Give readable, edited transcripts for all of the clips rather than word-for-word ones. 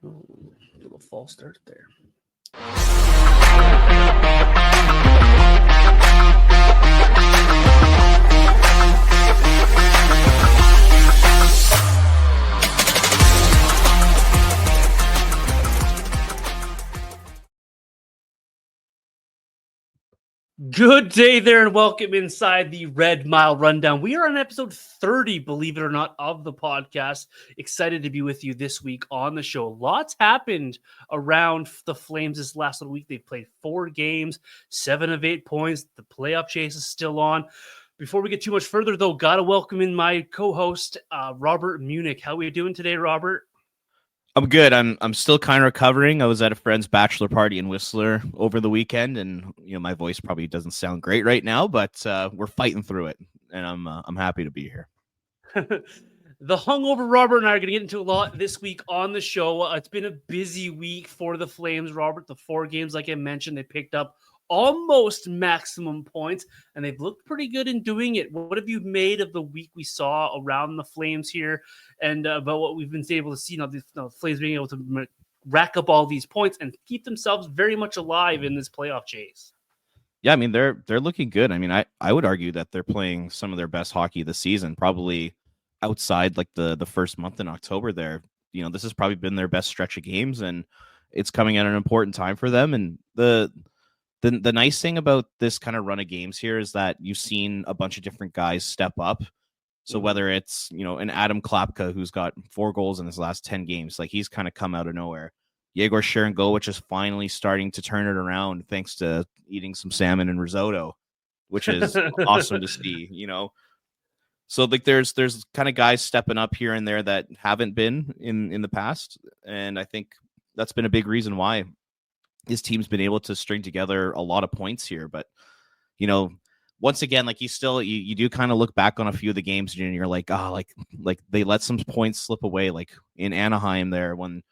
Oh, a little false start there. Good day there and welcome inside the Red Mile Rundown. We are on episode 30, believe it or not, of the podcast. Excited to be with you this week on the show. Lots happened around the Flames this last week. They've played 4 games, 7 of 8 points. The playoff chase is still on. Before we get too much further, though, got to welcome in my co-host, Robert Munich. How are you doing today, Robert? I'm good. I'm still kind of recovering. I was at a friend's bachelor party in Whistler over the weekend, and my voice probably doesn't sound great right now, but we're fighting through it, and I'm happy to be here. The hungover Robert and I are going to get into a lot this week on the show. It's been a busy week for the Flames, Robert. The 4 games, like I mentioned, they picked up almost maximum points, and they've looked pretty good in doing it. What have you made of the week we saw around the Flames here, and about what we've been able to see now? The Flames being able to rack up all these points and keep themselves very much alive in this playoff chase. Yeah, I mean they're looking good. I mean, I would argue that they're playing some of their best hockey this season, probably outside like the first month in October. There, this has probably been their best stretch of games, and it's coming at an important time for them. And the nice thing about this kind of run of games here is that you've seen a bunch of different guys step up. So whether it's, an Adam Klapka who's got 4 goals in his last 10 games, like he's kind of come out of nowhere. Yegor Sharangovich is finally starting to turn it around thanks to eating some salmon and risotto, which is awesome to see, So like there's kind of guys stepping up here and there that haven't been in the past. And I think that's been a big reason why his team's been able to string together a lot of points here. But, once again, like you do kind of look back on a few of the games and you're like, like they let some points slip away, like in Anaheim there when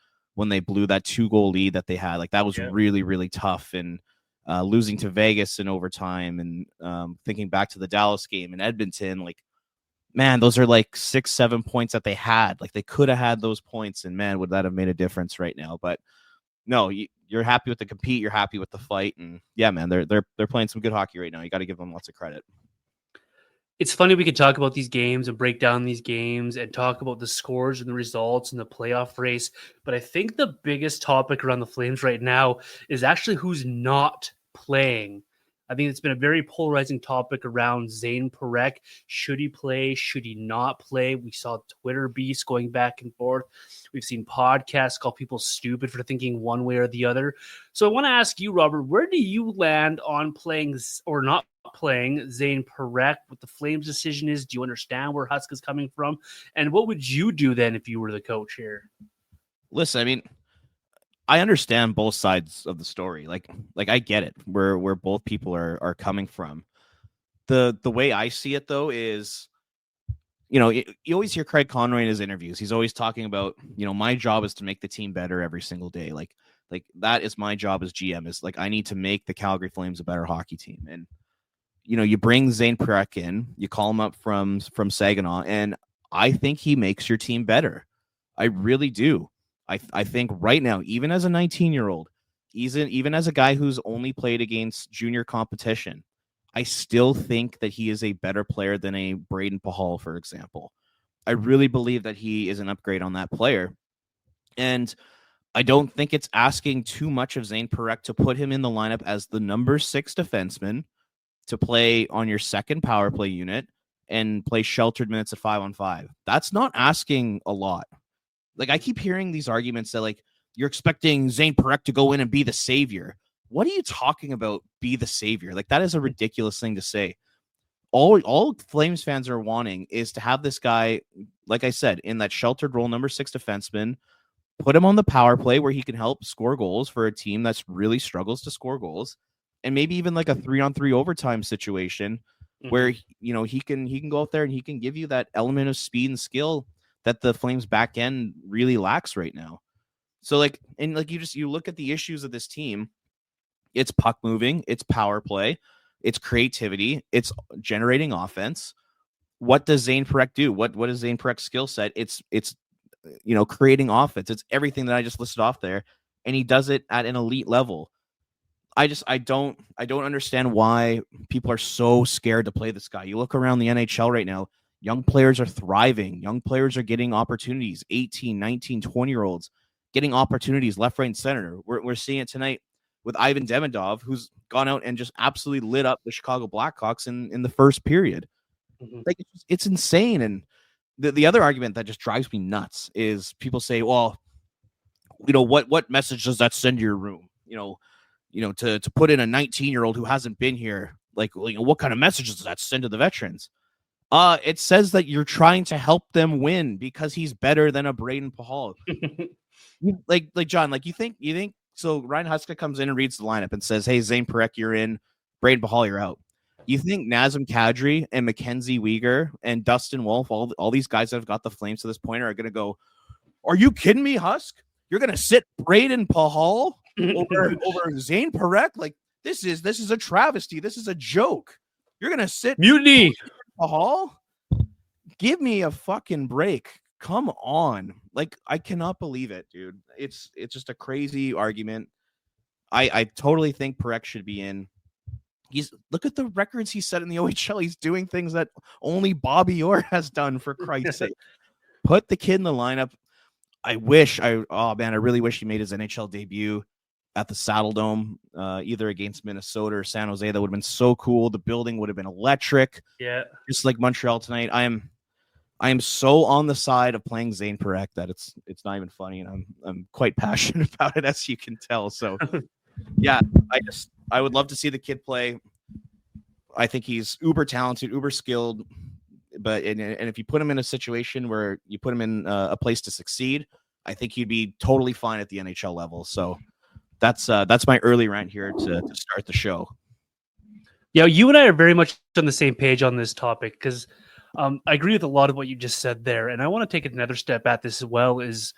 they blew that 2-goal lead that they had. Like that was really, really tough. And losing to Vegas in overtime, and thinking back to the Dallas game in Edmonton, like, man, those are like 6-7 points that they had. Like they could have had those points, and man, would that have made a difference right now. But no, you're happy with the compete. You're happy with the fight, and yeah, man, they're playing some good hockey right now. You got to give them lots of credit. It's funny we could talk about these games and break down these games and talk about the scores and the results and the playoff race, but I think the biggest topic around the Flames right now is actually who's not playing. I think it's been a very polarizing topic around Zayne Parekh. Should he play? Should he not play? We saw Twitter beasts going back and forth. We've seen podcasts call people stupid for thinking one way or the other. So I want to ask you, Robert, where do you land on playing or not playing Zayne Parekh? What the Flames' decision is? Do you understand where Husk is coming from? And what would you do then if you were the coach here? Listen, I mean, I understand both sides of the story. Like I get it where both people are coming from. The way I see it though is, you always hear Craig Conroy in his interviews. He's always talking about, my job is to make the team better every single day. Like that is my job as GM, is like, I need to make the Calgary Flames a better hockey team. And, you bring Zayne Parekh in, you call him up from Saginaw, and I think he makes your team better. I really do. I think right now, even as a 19-year-old, even as a guy who's only played against junior competition, I still think that he is a better player than a Braden Pahal, for example. I really believe that he is an upgrade on that player. And I don't think it's asking too much of Zayne Parekh to put him in the lineup as the number 6 defenseman, to play on your second power play unit and play sheltered minutes at 5-on-5. That's not asking a lot. Like, I keep hearing these arguments that, like, you're expecting Zayne Parekh to go in and be the savior. What are you talking about, be the savior? Like, that is a ridiculous thing to say. All Flames fans are wanting is to have this guy, like I said, in that sheltered role, number 6 defenseman, put him on the power play where he can help score goals for a team that's really struggles to score goals, and maybe even like a 3-on-3 overtime situation where, he can go out there and he can give you that element of speed and skill that the Flames back end really lacks right now. So you look at the issues of this team, it's puck moving, it's power play, it's creativity, it's generating offense. What does Zayne Parekh do? What is Zayne Parekh's skill set? It's creating offense. It's everything that I just listed off there, and he does it at an elite level. I don't understand why people are so scared to play this guy. You look around the NHL right now, young players are thriving. Young players are getting opportunities, 18, 19, 20-year-olds getting opportunities left, right, and center. We're seeing it tonight with Ivan Demidov, who's gone out and just absolutely lit up the Chicago Blackhawks in the first period. Mhm. Like, it's insane. And the other argument that just drives me nuts is people say, well, what message does that send to your room? To put in a 19-year-old who hasn't been here, like, what kind of messages does that send to the veterans? It says that you're trying to help them win because he's better than a Braden Pahal. like John, like you think so. Ryan Huska comes in and reads the lineup and says, "Hey, Zayne Parekh, you're in. Braden Pahal, you're out." You think Nazem Kadri and Mackenzie Weegar and Dustin Wolf, all these guys that have got the Flames to this point, are going to go, "Are you kidding me, Husk? You're going to sit Braden Pahal over Zayne Parekh? Like, this is a travesty. This is a joke. You're going to sit Mutiny Pahal? Give me a fucking break. Come on." Like, I cannot believe it, dude. It's just a crazy argument. I totally think Parekh should be in. Look at the records he set in the OHL. He's doing things that only Bobby Orr has done, for Christ's sake. Put the kid in the lineup. I really wish he made his NHL debut at the Saddle Dome, either against Minnesota or San Jose. That would have been so cool. The building would have been electric. Yeah. Just like Montreal tonight. I am so on the side of playing Zayne Parekh that it's not even funny, and I'm quite passionate about it, as you can tell. So yeah, I would love to see the kid play. I think he's uber talented, uber skilled, but and if you put him in a situation where you put him in a place to succeed, I think he'd be totally fine at the NHL level. So that's my early rant here to start the show. Yeah, you and I are very much on the same page on this topic because I agree with a lot of what you just said there. And I want to take another step at this as well. Is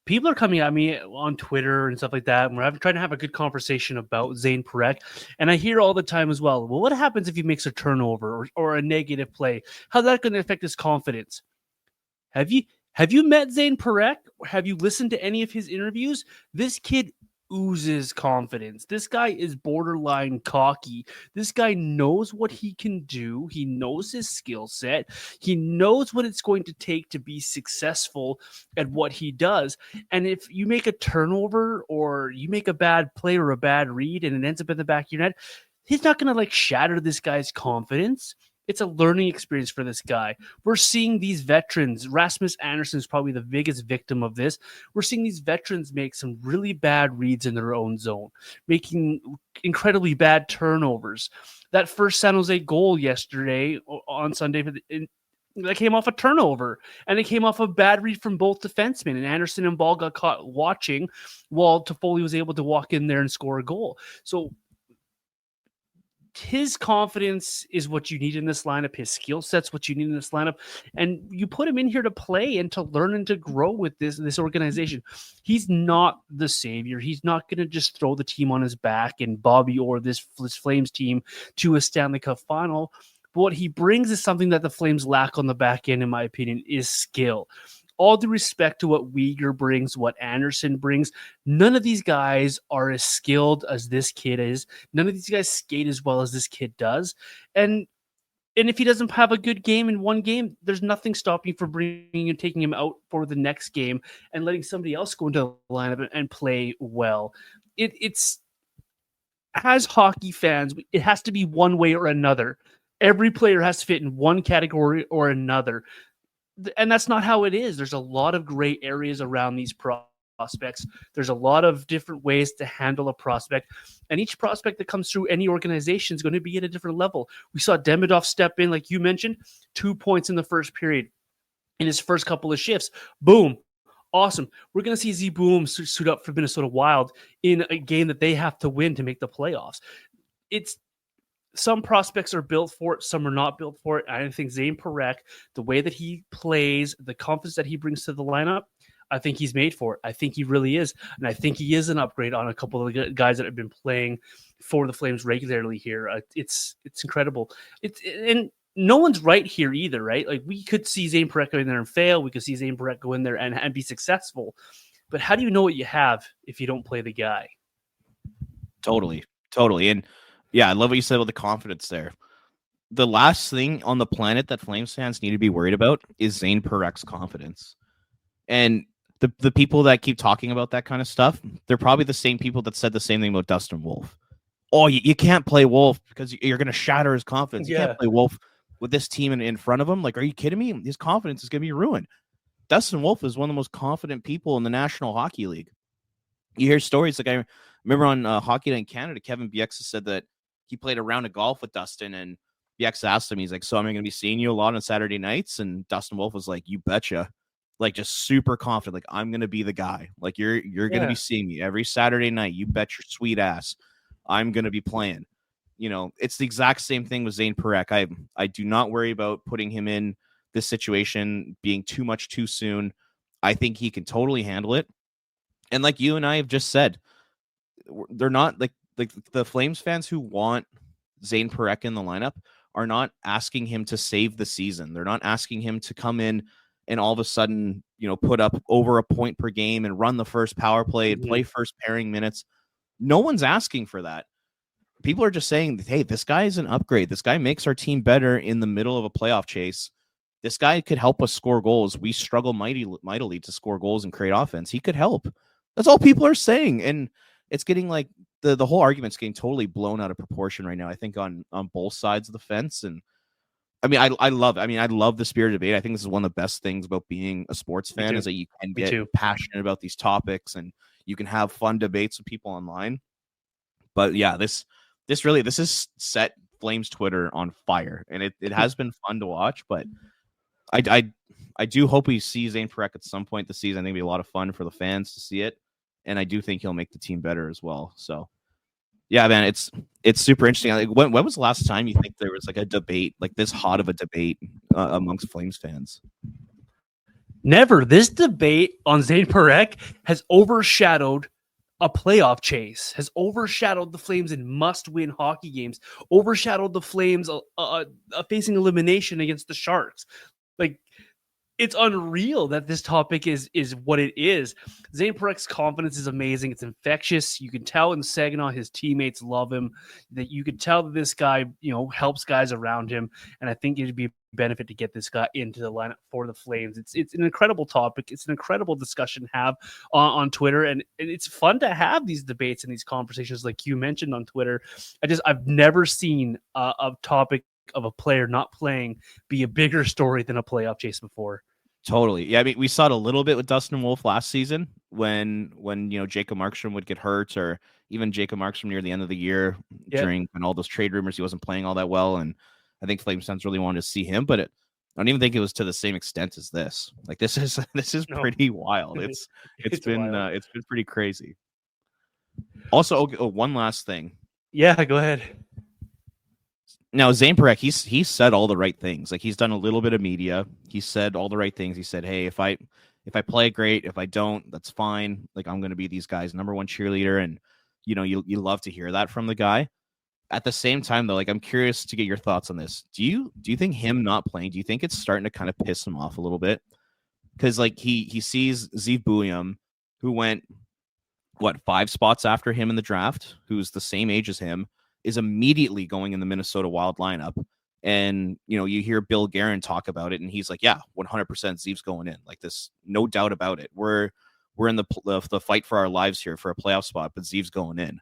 people are coming at me on Twitter and stuff like that, and we're trying to have a good conversation about Zayne Parekh. And I hear all the time as well, what happens if he makes a turnover or a negative play? How's that going to affect his confidence? Have you met Zayne Parekh? Have you listened to any of his interviews? This kid oozes confidence. This guy is borderline cocky. This guy knows what he can do. He knows his skill set. He knows what it's going to take to be successful at what he does. And if you make a turnover or you make a bad play or a bad read and it ends up in the back of your net, he's not going to shatter this guy's confidence. It's a learning experience for this guy. We're seeing these veterans. Rasmus Anderson is probably the biggest victim of this. We're seeing these veterans make some really bad reads in their own zone, making incredibly bad turnovers. That first San Jose goal yesterday on Sunday that came off a turnover, and it came off a bad read from both defensemen. And Anderson and Ball got caught watching while Toffoli was able to walk in there and score a goal. So his confidence is what you need in this lineup. His skill set's what you need in this lineup. And you put him in here to play and to learn and to grow with this organization. He's not the savior. He's not going to just throw the team on his back and Bobby Orr this Flames team to a Stanley Cup final. But what he brings is something that the Flames lack on the back end, in my opinion, is skill. All due respect to what Weegar brings, what Anderson brings, none of these guys are as skilled as this kid is. None of these guys skate as well as this kid does. And if he doesn't have a good game in one game, there's nothing stopping for bringing and taking him out for the next game and letting somebody else go into the lineup and play well. It's as hockey fans, it has to be one way or another. Every player has to fit in one category or another. And that's not how it is. There's a lot of gray areas around these prospects. There's a lot of different ways to handle a prospect. And each prospect that comes through any organization is going to be at a different level. We saw Demidov step in, like you mentioned, 2 points in the first period in his first couple of shifts. Boom. Awesome. We're going to see Z Boom suit up for Minnesota Wild in a game that they have to win to make the playoffs. Some prospects are built for it. Some are not built for it. I think Zayne Parekh, the way that he plays, the confidence that he brings to the lineup, I think he's made for it. I think he really is. And I think he is an upgrade on a couple of the guys that have been playing for the Flames regularly here. It's incredible. And no one's right here either, right? Like we could see Zayne Parekh go in there and fail. We could see Zayne Parekh go in there and be successful. But how do you know what you have if you don't play the guy? Totally. And yeah, I love what you said about the confidence there. The last thing on the planet that Flames fans need to be worried about is Zayne Parekh's confidence. And the people that keep talking about that kind of stuff, they're probably the same people that said the same thing about Dustin Wolf. Oh, you can't play Wolf because you're going to shatter his confidence. You can't play Wolf with this team in front of him. Like, are you kidding me? His confidence is going to be ruined. Dustin Wolf is one of the most confident people in the National Hockey League. You hear stories like I remember on Hockey Night in Canada, Kevin Bieksa said that he played a round of golf with Dustin, and Bieksa asked him, he's like, so am I going to be seeing you a lot on Saturday nights? And Dustin Wolf was like, you betcha. Like, just super confident. Like, I'm going to be the guy. Like, you're going to be seeing me every Saturday night. You bet your sweet ass. I'm going to be playing. You know, it's the exact same thing with Zayne Parekh. I do not worry about putting him in this situation being too much too soon. I think he can totally handle it. And like you and I have just said, they're not like the Flames fans who want Zayne Parekh in the lineup are not asking him to save the season. They're not asking him to come in and all of a sudden, you know, put up over a point per game and run the first power play and play first pairing minutes. No one's asking for that. People are just saying, hey, this guy is an upgrade. This guy makes our team better in the middle of a playoff chase. This guy could help us score goals. We struggle mightily to score goals and create offense. He could help. That's all people are saying. And it's getting like the whole argument's getting totally blown out of proportion right now, I think, on both sides of the fence. And I mean, I love it. I mean, I love the spirit of debate. I think this is one of the best things about being a sports fan is that you can get passionate about these topics and you can have fun debates with people online. But yeah, this has set Flames Twitter on fire, and it has been fun to watch. But I do hope we see Zayne Parekh at some point this season. I think it'll be a lot of fun for the fans to see it, and I do think he'll make the team better as well. So yeah, man, it's super interesting. Like, when was the last time you think there was like a debate like this hot of a debate amongst Flames fans? Never. This debate on Zayne Parekh has overshadowed a playoff chase, has overshadowed the Flames in must-win hockey games, overshadowed the Flames facing elimination against the Sharks. Like, it's unreal that this topic is what it is. Zayne Parekh's confidence is amazing. It's infectious. You can tell in Saginaw his teammates love him. That you could tell that this guy, you know, helps guys around him. And I think it'd be a benefit to get this guy into the lineup for the Flames. It's an incredible topic. It's an incredible discussion to have on Twitter, and it's fun to have these debates and these conversations, like you mentioned on Twitter. I've never seen a topic of a player not playing be a bigger story than a playoff chase before. Totally. Yeah, I mean, we saw it a little bit with Dustin Wolf last season when you know Jacob Markstrom would get hurt, or even Jacob Markstrom near the end of the year during all those trade rumors, he wasn't playing all that well, and I think Flames fans really wanted to see him, but I don't even think it was to the same extent as this. Like this is pretty wild. It's been wild. It's been pretty crazy. Also, one last thing. Yeah, go ahead. Now, Zayne Parekh, he's said all the right things. Like, he's done a little bit of media. He said all the right things. He said, hey, if I play great, if I don't, that's fine. Like, I'm going to be these guys' number one cheerleader. And, you know, you love to hear that from the guy. At the same time, though, like, I'm curious to get your thoughts on this. Do you think him not playing, do you think it's starting to kind of piss him off a little bit? Because, like, he sees Zeev Buium, who went, 5 spots after him in the draft, who's the same age as him, is immediately going in the Minnesota Wild lineup. And, you know, you hear Bill Guerin talk about it, and he's like, yeah, 100% Zeev's going in. Like, this, no doubt about it. We're in the fight for our lives here for a playoff spot, but Zeev's going in.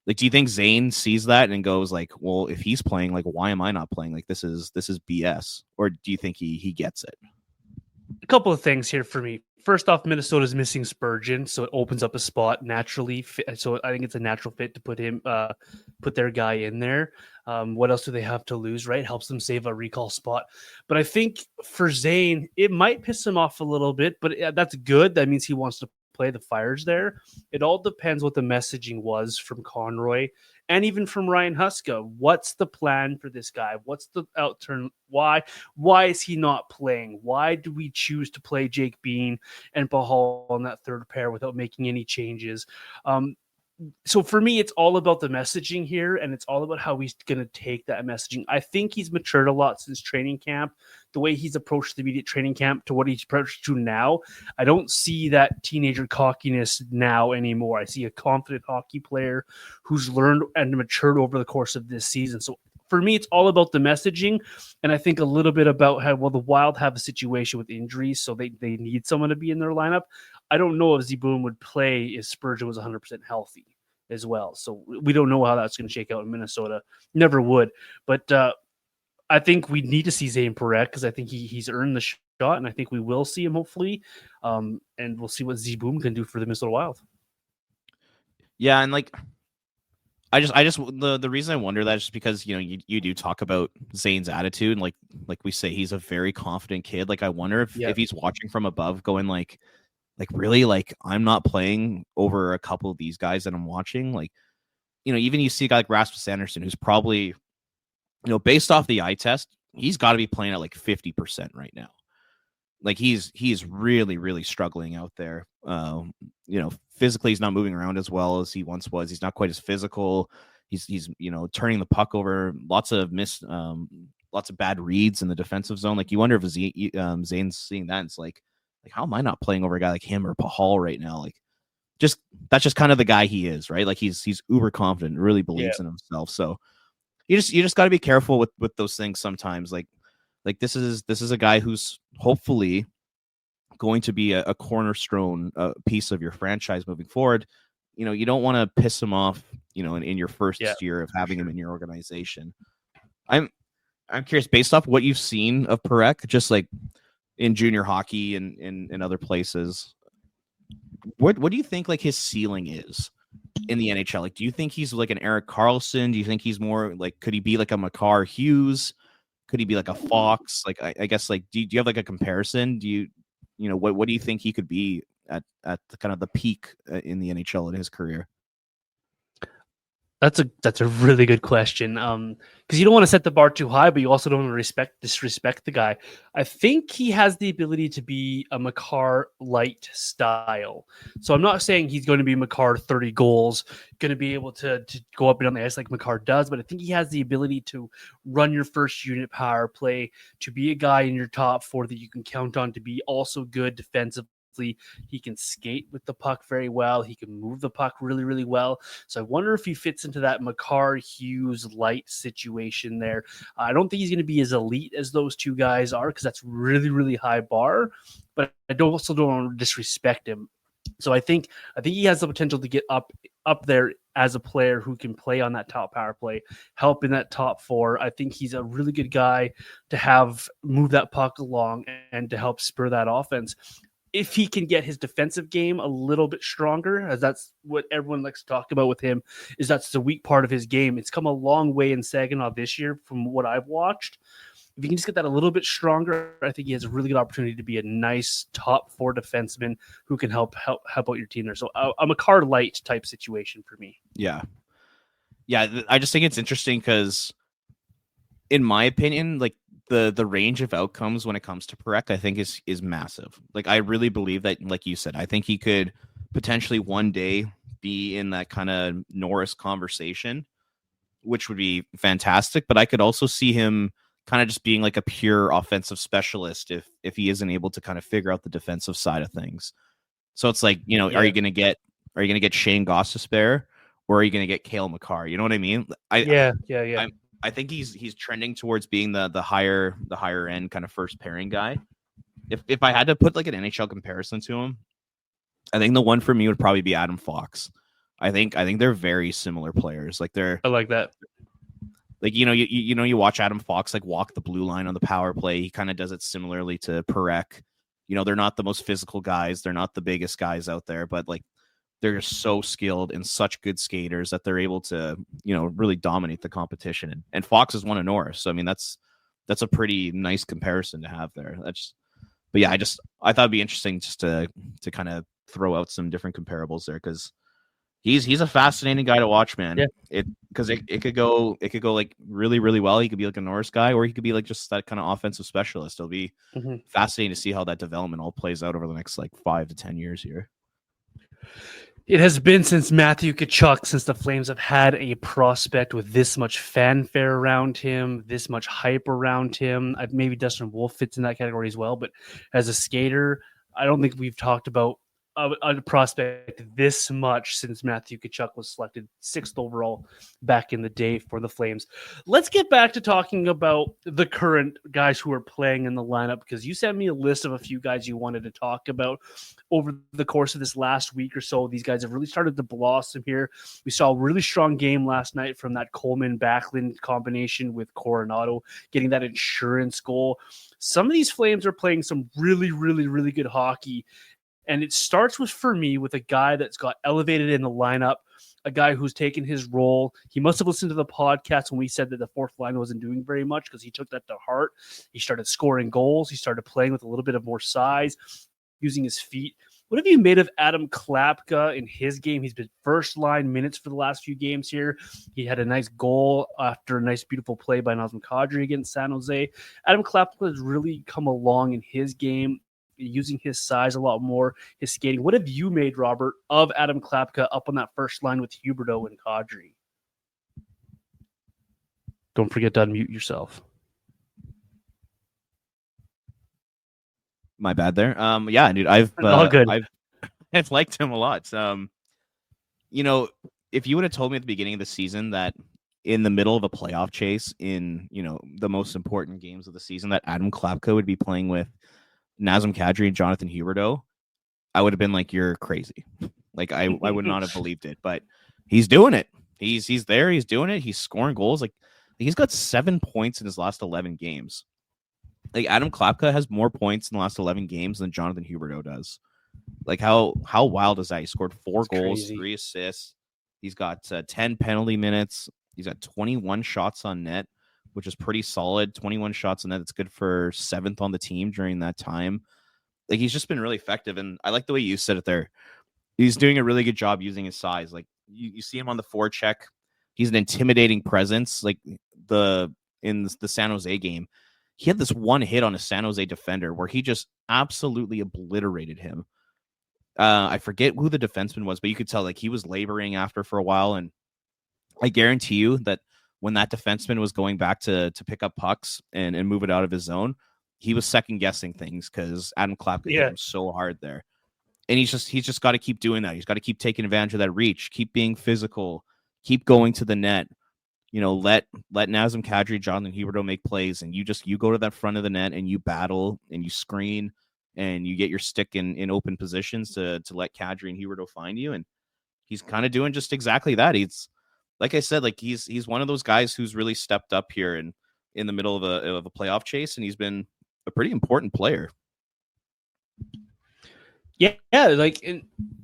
Like, do you think Zayne sees that and goes like, well, if he's playing, like, why am I not playing? Like, this is BS. Or do you think he gets it? A couple of things here for me. First off, Minnesota's missing Spurgeon, so it opens up a spot naturally. So I think it's a natural fit to put their guy in there. What else do they have to lose, right? Helps them save a recall spot. But I think for Zayne, it might piss him off a little bit, but that's good. That means he wants to play. The fire's there. It all depends what the messaging was from Conroy and even from Ryan Huska. What's the plan for this guy? What's the outturn? Why is he not playing? Why do we choose to play Jake Bean and Pahal on that third pair without making any changes? So for me, it's all about the messaging here, and it's all about how he's going to take that messaging. I think he's matured a lot since training camp. The way he's approached the immediate training camp to what he's approached to now, I don't see that teenager cockiness now anymore. I see a confident hockey player who's learned and matured over the course of this season. So for me, it's all about the messaging, and I think a little bit about how the Wild have a situation with injuries, so they need someone to be in their lineup. I don't know if Zeboom would play if Spurgeon was 100% healthy as well. So we don't know how that's going to shake out in Minnesota. Never would. But I think we need to see Zayne Parekh because I think he's earned the shot, and I think we will see him hopefully. And we'll see what Zeboom can do for the Minnesota Wild. Yeah, and like I just the reason I wonder that is just because you do talk about Zane's attitude, and like we say, he's a very confident kid. Like I wonder if he's watching from above, going like really, like I'm not playing over a couple of these guys that I'm watching. Like even you see a guy like Rasmus Anderson, who's probably based off the eye test, he's got to be playing at like 50% right now. Like he's really, really struggling out there. Physically he's not moving around as well as he once was. He's not quite as physical. He's turning the puck over. Lots of bad reads in the defensive zone. Like you wonder if Zane's seeing that. And it's like how am I not playing over a guy like him or Pahal right now? Like that's just kind of the guy he is, right? Like he's uber confident, really believes in himself. So you just got to be careful with those things sometimes. Like this is a guy who's hopefully going to be a cornerstone piece of your franchise moving forward. You don't want to piss him off, in your first year of having him in your organization. I'm curious, based off what you've seen of Parekh, just like in junior hockey and in other places, what do you think like his ceiling is in the NHL? Like, do you think he's like an Erik Karlsson? Do you think he's more like, could he be like a Makar Hughes? Could he be like a Fox? Like, I guess, like, do you have like a comparison? Do you what do you think he could be at the kind of the peak in the NHL in his career? That's a really good question. Because you don't want to set the bar too high, but you also don't want to disrespect the guy. I think he has the ability to be a Makar light style. So I'm not saying he's going to be Makar 30 goals, going to be able to go up and down the ice like Makar does, but I think he has the ability to run your first unit power play, to be a guy in your top four that you can count on, to be also good defensively. He can skate with the puck very well. He can move the puck really, really well. So I wonder if he fits into that Makar Hughes light situation there. I don't think he's going to be as elite as those two guys are because that's really, really high bar. But I also don't want to disrespect him. So I think he has the potential to get up there as a player who can play on that top power play, help in that top four. I think he's a really good guy to have move that puck along and to help spur that offense. If he can get his defensive game a little bit stronger, as that's what everyone likes to talk about with him, is that's the weak part of his game. It's come a long way in Saginaw this year from what I've watched. If you can just get that a little bit stronger, I think he has a really good opportunity to be a nice top four defenseman who can help out your team there. So I'm a Makar light type situation for me. Yeah. I just think it's interesting because, in my opinion, like the range of outcomes when it comes to Parekh, I think is massive. Like I really believe that, like you said, I think he could potentially one day be in that kind of Norris conversation, which would be fantastic. But I could also see him kind of just being like a pure offensive specialist if he isn't able to kind of figure out the defensive side of things. So it's like, are you gonna get Shane Gostisbehere, or are you gonna get Cale Makar? You know what I mean? I think he's trending towards being the higher end kind of first pairing guy. If I had to put like an NHL comparison to him, I think the one for me would probably be Adam Fox. I think they're very similar players. Like I like that. Like you watch Adam Fox like walk the blue line on the power play. He kind of does it similarly to Parekh. They're not the most physical guys. They're not the biggest guys out there, but like they're just so skilled and such good skaters that they're able to, really dominate the competition. And Fox is one of Norris. So, I mean, that's a pretty nice comparison to have there. But yeah, I thought it'd be interesting just to kind of throw out some different comparables there. Cause he's a fascinating guy to watch, man. Yeah. Cause it could go like really, really well. He could be like a Norris guy, or he could be like just that kind of offensive specialist. It'll be fascinating to see how that development all plays out over the next like 5 to 10 years here. It has been since Matthew Tkachuk, since the Flames have had a prospect with this much fanfare around him, this much hype around him. Maybe Dustin Wolf fits in that category as well, but as a skater, I don't think we've talked about a prospect this much since Matthew Tkachuk was selected 6th overall back in the day for the Flames. Let's get back to talking about the current guys who are playing in the lineup, because you sent me a list of a few guys you wanted to talk about over the course of this last week or so. These guys have really started to blossom here. We saw a really strong game last night from that Coleman Backlund combination with Coronado getting that insurance goal. Some of these Flames are playing some really, really, really good hockey. And it starts with, for me, with a guy that's got elevated in the lineup, a guy who's taken his role. He must have listened to the podcast when we said that the fourth line wasn't doing very much, because he took that to heart. He started scoring goals. He started playing with a little bit of more size, using his feet. What have you made of Adam Klapka in his game? He's been first line minutes for the last few games here. He had a nice goal after a nice, beautiful play by Nazem Kadri against San Jose. Adam Klapka has really come along in his game, using his size a lot more, his skating. What have you made, Robert, of Adam Klapka up on that first line with Huberdeau and Kadri? Don't forget to unmute yourself. My bad there. Yeah, dude, I've liked him a lot. You know, if you would have told me at the beginning of the season that in the middle of a playoff chase in, you know, the most important games of the season, that Adam Klapka would be playing with Nazem Kadri and Jonathan Huberdeau, I would have been like, you're crazy. Like I would not have believed it, but he's doing it. He's there. He's doing it. He's scoring goals. Like he's got 7 points in his last 11 games. Like Adam Klapka has more points in the last 11 games than Jonathan Huberdeau does. Like how wild is that? He scored 4 goals, crazy. 3 assists. He's got 10 penalty minutes. He's got 21 shots on net, which is pretty solid. 21 shots on net. That's good for 7th on the team during that time. Like he's just been really effective. And I like the way you said it there. He's doing a really good job using his size. Like you see him on the forecheck. He's an intimidating presence. Like in the San Jose game, he had this one hit on a San Jose defender where he just absolutely obliterated him. I forget who the defenseman was, but you could tell like he was laboring after for a while. And I guarantee you that when that defenseman was going back to pick up pucks and move it out of his zone, he was second guessing things because Adam Klapka hit him so hard there. And he's just got to keep doing that. He's got to keep taking advantage of that reach, keep being physical, keep going to the net. You know, let Nazem Kadri, Jonathan Huberdeau make plays, and you go to that front of the net and you battle and you screen and you get your stick in open positions to let Kadri and Huberdeau find you. And he's kind of doing just exactly that. He's, like I said, like he's one of those guys who's really stepped up here in the middle of a playoff chase, and he's been a pretty important player. Yeah, like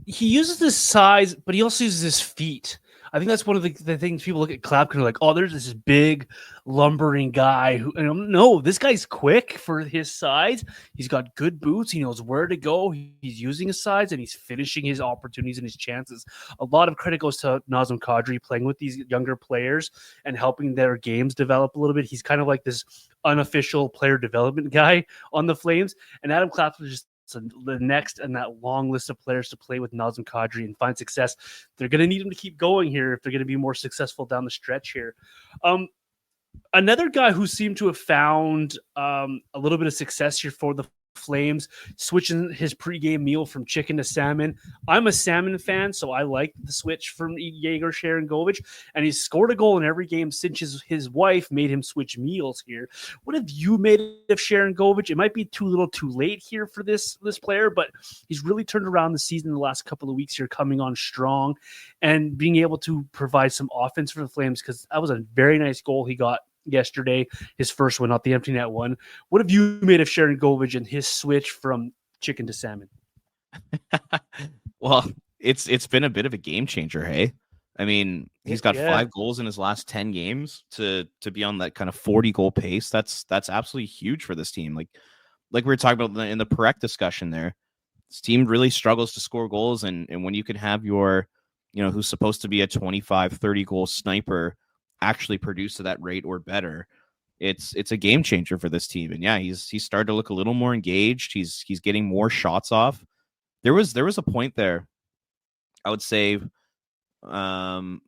he uses his size, but he also uses his feet. I think that's one of the things people look at Klapka and are like, oh, there's this big lumbering guy who, no, this guy's quick for his size. He's got good boots. He knows where to go. He's using his size and he's finishing his opportunities and his chances. A lot of credit goes to Nazem Kadri playing with these younger players and helping their games develop a little bit. He's kind of like this unofficial player development guy on the Flames. And Adam Klapka is just the next in that long list of players to play with Nazem Kadri and find success. They're going to need him to keep going here if they're going to be more successful down the stretch here. Another guy who seemed to have found a little bit of success here for the Flames, switching his pregame meal from chicken to salmon. I'm a salmon fan, so I like the switch from Yegor Sharangovich, and he's scored a goal in every game since his wife made him switch meals here. What have you made of Sharangovich? It might be too little too late here for this player, but he's really turned around the season in the last couple of weeks here, coming on strong and being able to provide some offense for the Flames, because that was a very nice goal he got yesterday, his first one, not the empty net one. What have you made of Sharangovich and his switch from chicken to salmon? Well, it's been a bit of a game changer, hey? I mean, he's got 5 goals in his last 10 games to be on that kind of 40 goal pace. That's absolutely huge for this team. Like we were talking about in the Parekh discussion there, this team really struggles to score goals, and when you can have your, you know, who's supposed to be a 25, 30 goal sniper actually produce at that rate or better, it's a game changer for this team. And yeah, he's started to look a little more engaged. He's getting more shots off. There was a point there I would say kind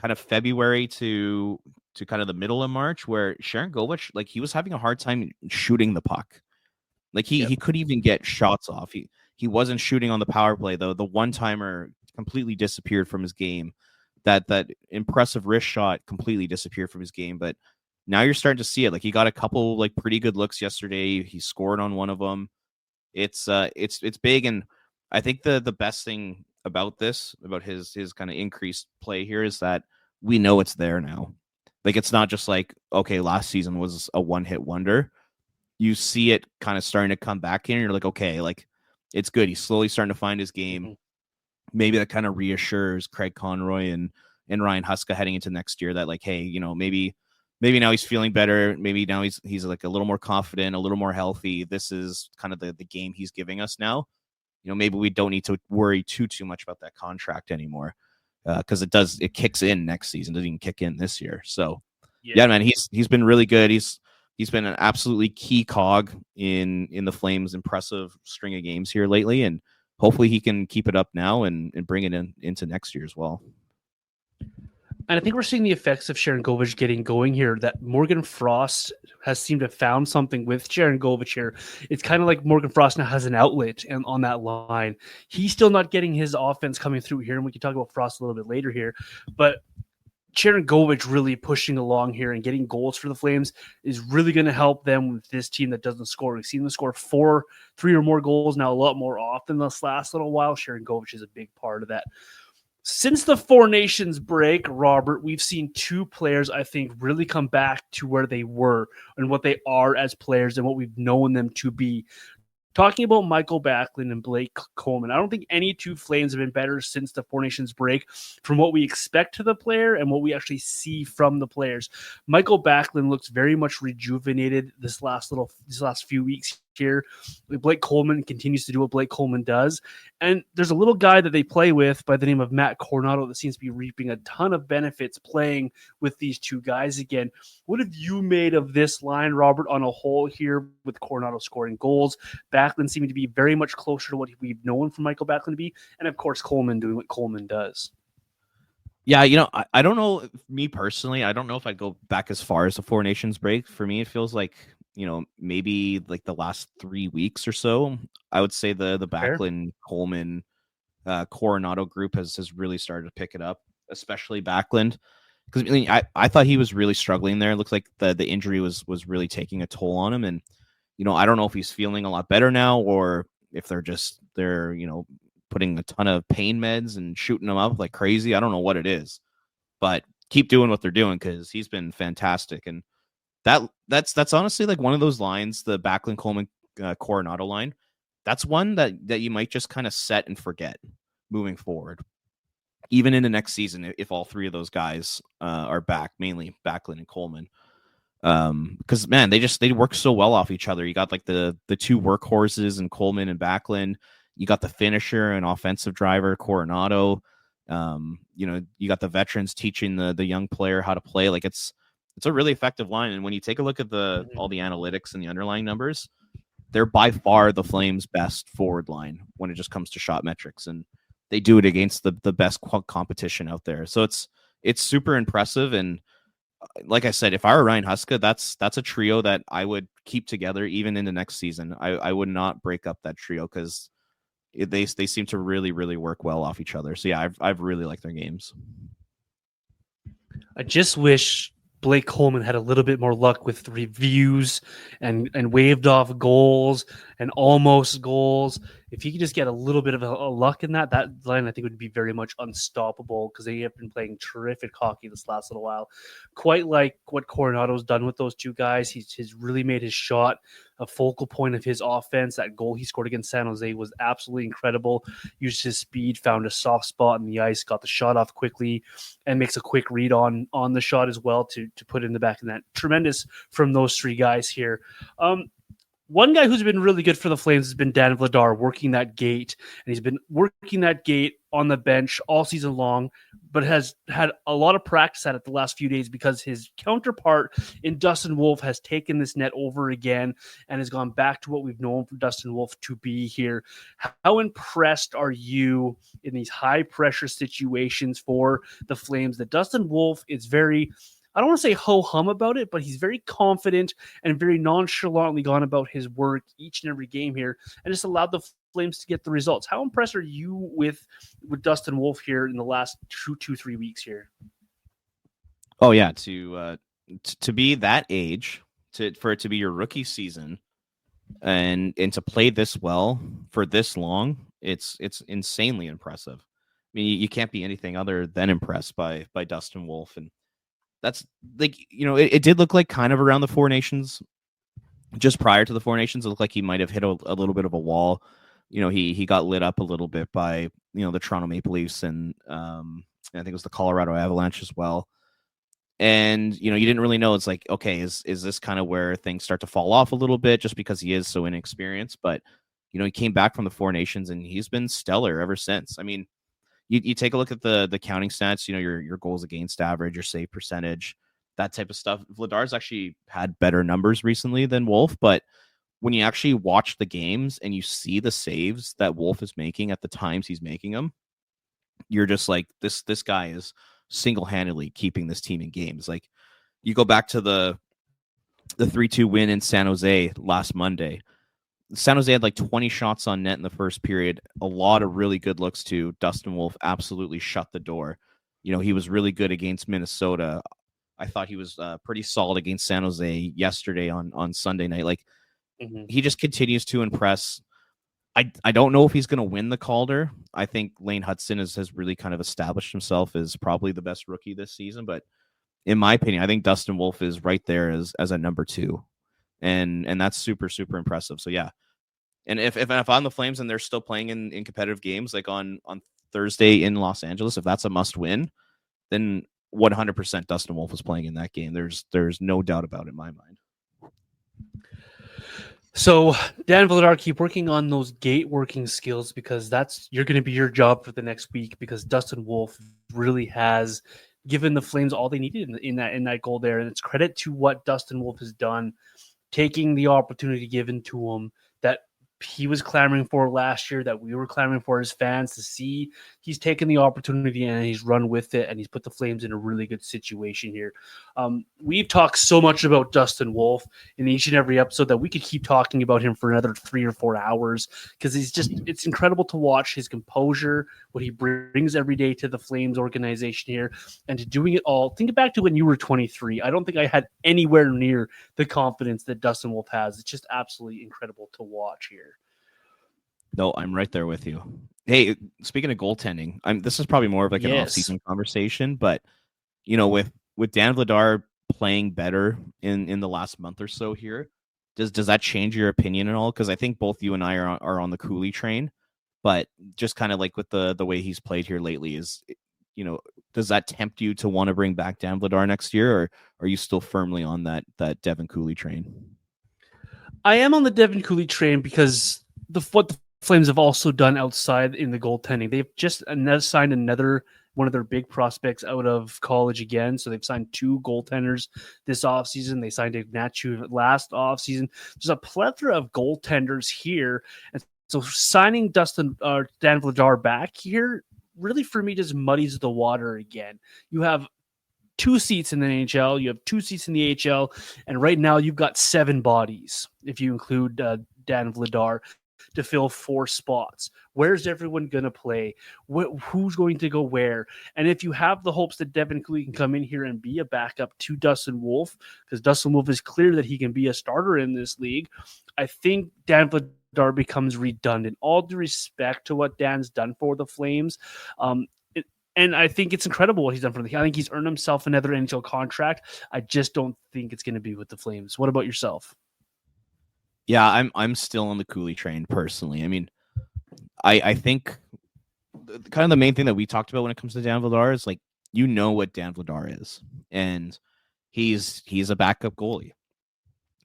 of February to kind of the middle of March, where Sharon Govich, like, he was having a hard time shooting the puck. Like he couldn't even get shots off. He wasn't shooting on the power play though. The one timer completely disappeared from his game. That impressive wrist shot completely disappeared from his game. But now you're starting to see it. Like, he got a couple like pretty good looks yesterday. He scored on one of them. It's big, and I think the best thing about this, about his kind of increased play here, is that we know it's there now. Like, it's not just like, okay, last season was a one-hit wonder. You see it kind of starting to come back in, and you're like, okay, like, it's good. He's slowly starting to find his game. Mm-hmm. Maybe that kind of reassures Craig Conroy and Ryan Huska heading into next year that, like, hey, maybe now he's feeling better. Maybe now he's like a little more confident, a little more healthy. This is kind of the game he's giving us now. Maybe we don't need to worry too much about that contract anymore, because it kicks in next season. It doesn't even kick in this year. So yeah, man, he's been really good. He's been an absolutely key cog in the Flames' impressive string of games here lately, and hopefully he can keep it up now and bring it into next year as well. And I think we're seeing the effects of Sharon Govich getting going here, that Morgan Frost has seemed to have found something with Sharon Govich here. It's kind of like Morgan Frost now has an outlet and on that line. He's still not getting his offense coming through here, and we can talk about Frost a little bit later here. But Sharon Govich really pushing along here and getting goals for the Flames is really going to help them with this team that doesn't score. We've seen them score 3 or more goals now a lot more often this last little while. Sharon Govich is a big part of that. Since the Four Nations break, Robert, we've seen two players, I think, really come back to where they were and what they are as players and what we've known them to be. Talking about Michael Backlund and Blake Coleman, I don't think any two Flames have been better since the Four Nations break from what we expect to the player and what we actually see from the players. Michael Backlund looks very much rejuvenated these last few weeks here. Blake Coleman continues to do what Blake Coleman does. And there's a little guy that they play with by the name of Matt Coronado that seems to be reaping a ton of benefits playing with these two guys again. What have you made of this line, Robert, on a whole here, with Coronado scoring goals, Backlund seeming to be very much closer to what we've known from Michael Backlund to be, and of course Coleman doing what Coleman does? Yeah, I don't know. Me personally, I don't know if I'd go back as far as the Four Nations break. For me, it feels like, maybe like the last 3 weeks or so. I would say the Backlund, Coleman, Coronado group has really started to pick it up, especially Backlund. Because I thought he was really struggling there. It looks like the injury was really taking a toll on him, and I don't know if he's feeling a lot better now, or if they're putting a ton of pain meds and shooting him up like crazy. I don't know what it is, but keep doing what they're doing, because he's been fantastic. And that's honestly like one of those lines, the Backlund, Coleman, Coronado line. That's one that you might just kind of set and forget moving forward, even in the next season, if all three of those guys are back, mainly Backlund and Coleman. Because man, they work so well off each other. You got like the two workhorses in Coleman and Backlund. You got the finisher and offensive driver Coronado. You got the veterans teaching the young player how to play. Like, it's a really effective line. And when you take a look at all the analytics and the underlying numbers, they're by far the Flames' best forward line when it just comes to shot metrics, and they do it against the best competition out there. So it's super impressive. And like I said, if I were Ryan Huska, that's a trio that I would keep together even in the next season. I would not break up that trio, because they seem to really, really work well off each other. So yeah, I've really liked their games. I just wish Blake Coleman had a little bit more luck with reviews and waved off goals and almost goals. If he could just get a little bit of a luck in that line, I think would be very much unstoppable, because they have been playing terrific hockey this last little while. Quite like what Coronado's done with those two guys. He's really made his shot a focal point of his offense. That goal he scored against San Jose was absolutely incredible. Used his speed, found a soft spot in the ice, got the shot off quickly, and makes a quick read on the shot as well to put in the back of that. Tremendous from those three guys here. One guy who's been really good for the Flames has been Dan Vladar, working that gate, and he's been working that gate on the bench all season long, but has had a lot of practice at it the last few days because his counterpart in Dustin Wolf has taken this net over again and has gone back to what we've known from Dustin Wolf to be here. How impressed are you in these high pressure situations for the Flames that Dustin Wolf is very, I don't want to say ho-hum about it, but he's very confident and very nonchalantly gone about his work each and every game here and just allowed the Flames to get the results. How impressed are you with Dustin Wolf here in the last 3 weeks here? Oh yeah, to be that age, for it to be your rookie season, and to play this well for this long, it's insanely impressive. I mean, you can't be anything other than impressed by Dustin Wolf, and that's like, it did look like kind of around the Four Nations, just prior to the Four Nations, it looked like he might have hit a little bit of a wall. He got lit up a little bit by the Toronto Maple Leafs and I think it was the Colorado Avalanche as well. And you didn't really know. It's like, okay, is this kind of where things start to fall off a little bit just because he is so inexperienced? But he came back from the Four Nations and he's been stellar ever since. I mean, you take a look at the counting stats, your goals against average, your save percentage, that type of stuff. Vladar's actually had better numbers recently than Wolf, but when you actually watch the games and you see the saves that Wolf is making at the times he's making them, you're just like, this guy is single-handedly keeping this team in games. Like, you go back to the 3-2 win in San Jose last Monday. San Jose had like 20 shots on net in the first period. A lot of really good looks too. Dustin Wolf absolutely shut the door. He was really good against Minnesota. I thought he was pretty solid against San Jose yesterday on Sunday night. Like, he just continues to impress. I don't know if he's going to win the Calder. I think Lane Hudson has really kind of established himself as probably the best rookie this season. But in my opinion, I think Dustin Wolf is right there as a number 2. And that's super, super impressive. So yeah. And if I'm the Flames and they're still playing in competitive games, like on Thursday in Los Angeles, if that's a must win, then 100% Dustin Wolf is playing in that game. There's no doubt about it in my mind. So Dan Vladar, keep working on those gate working skills because you're going to be your job for the next week, because Dustin Wolf really has given the Flames all they needed in that goal there, and it's credit to what Dustin Wolf has done, taking the opportunity given to him that he was clamoring for last year, that we were clamoring for as fans to see. He's taken the opportunity and he's run with it, and he's put the Flames in a really good situation here. We've talked so much about Dustin Wolf in each and every episode that we could keep talking about him for another 3 or 4 hours, because it's incredible to watch his composure, what he brings every day to the Flames organization here, and to doing it all. Think back to when you were 23. I don't think I had anywhere near the confidence that Dustin Wolf has. It's just absolutely incredible to watch here. No, I'm right there with you. Hey, speaking of goaltending, this is probably more of like an off-season conversation, but with Dan Vladar playing better in the last month or so here, does that change your opinion at all? Because I think both you and I are on the Cooley train, but just kind of like with the way he's played here lately, does that tempt you to want to bring back Dan Vladar next year, or are you still firmly on that Devin Cooley train? I am on the Devin Cooley train because what the Flames have also done outside in the goaltending. They've just signed another one of their big prospects out of college again. So they've signed 2 goaltenders this offseason. They signed Ignatiu last offseason. There's a plethora of goaltenders here. And so signing Dan Vladar back here really, for me, just muddies the water again. You have 2 seats in the NHL. You have 2 seats in the AHL. And right now you've got 7 bodies, if you include Dan Vladar, to fill 4 spots. Where's everyone going to play? Who's going to go where? And if you have the hopes that Devin Cooley can come in here and be a backup to Dustin Wolf, because Dustin Wolf is clear that he can be a starter in this league, I think Dan Vladar becomes redundant. All due respect to what Dan's done for the Flames, and I think it's incredible what he's done for them. I think he's earned himself another NHL contract. I just don't think it's going to be with the Flames. What about yourself? Yeah, I'm still on the Cooley train personally. I mean, I think kind of the main thing that we talked about when it comes to Dan Vladar is like, what Dan Vladar is, and he's a backup goalie,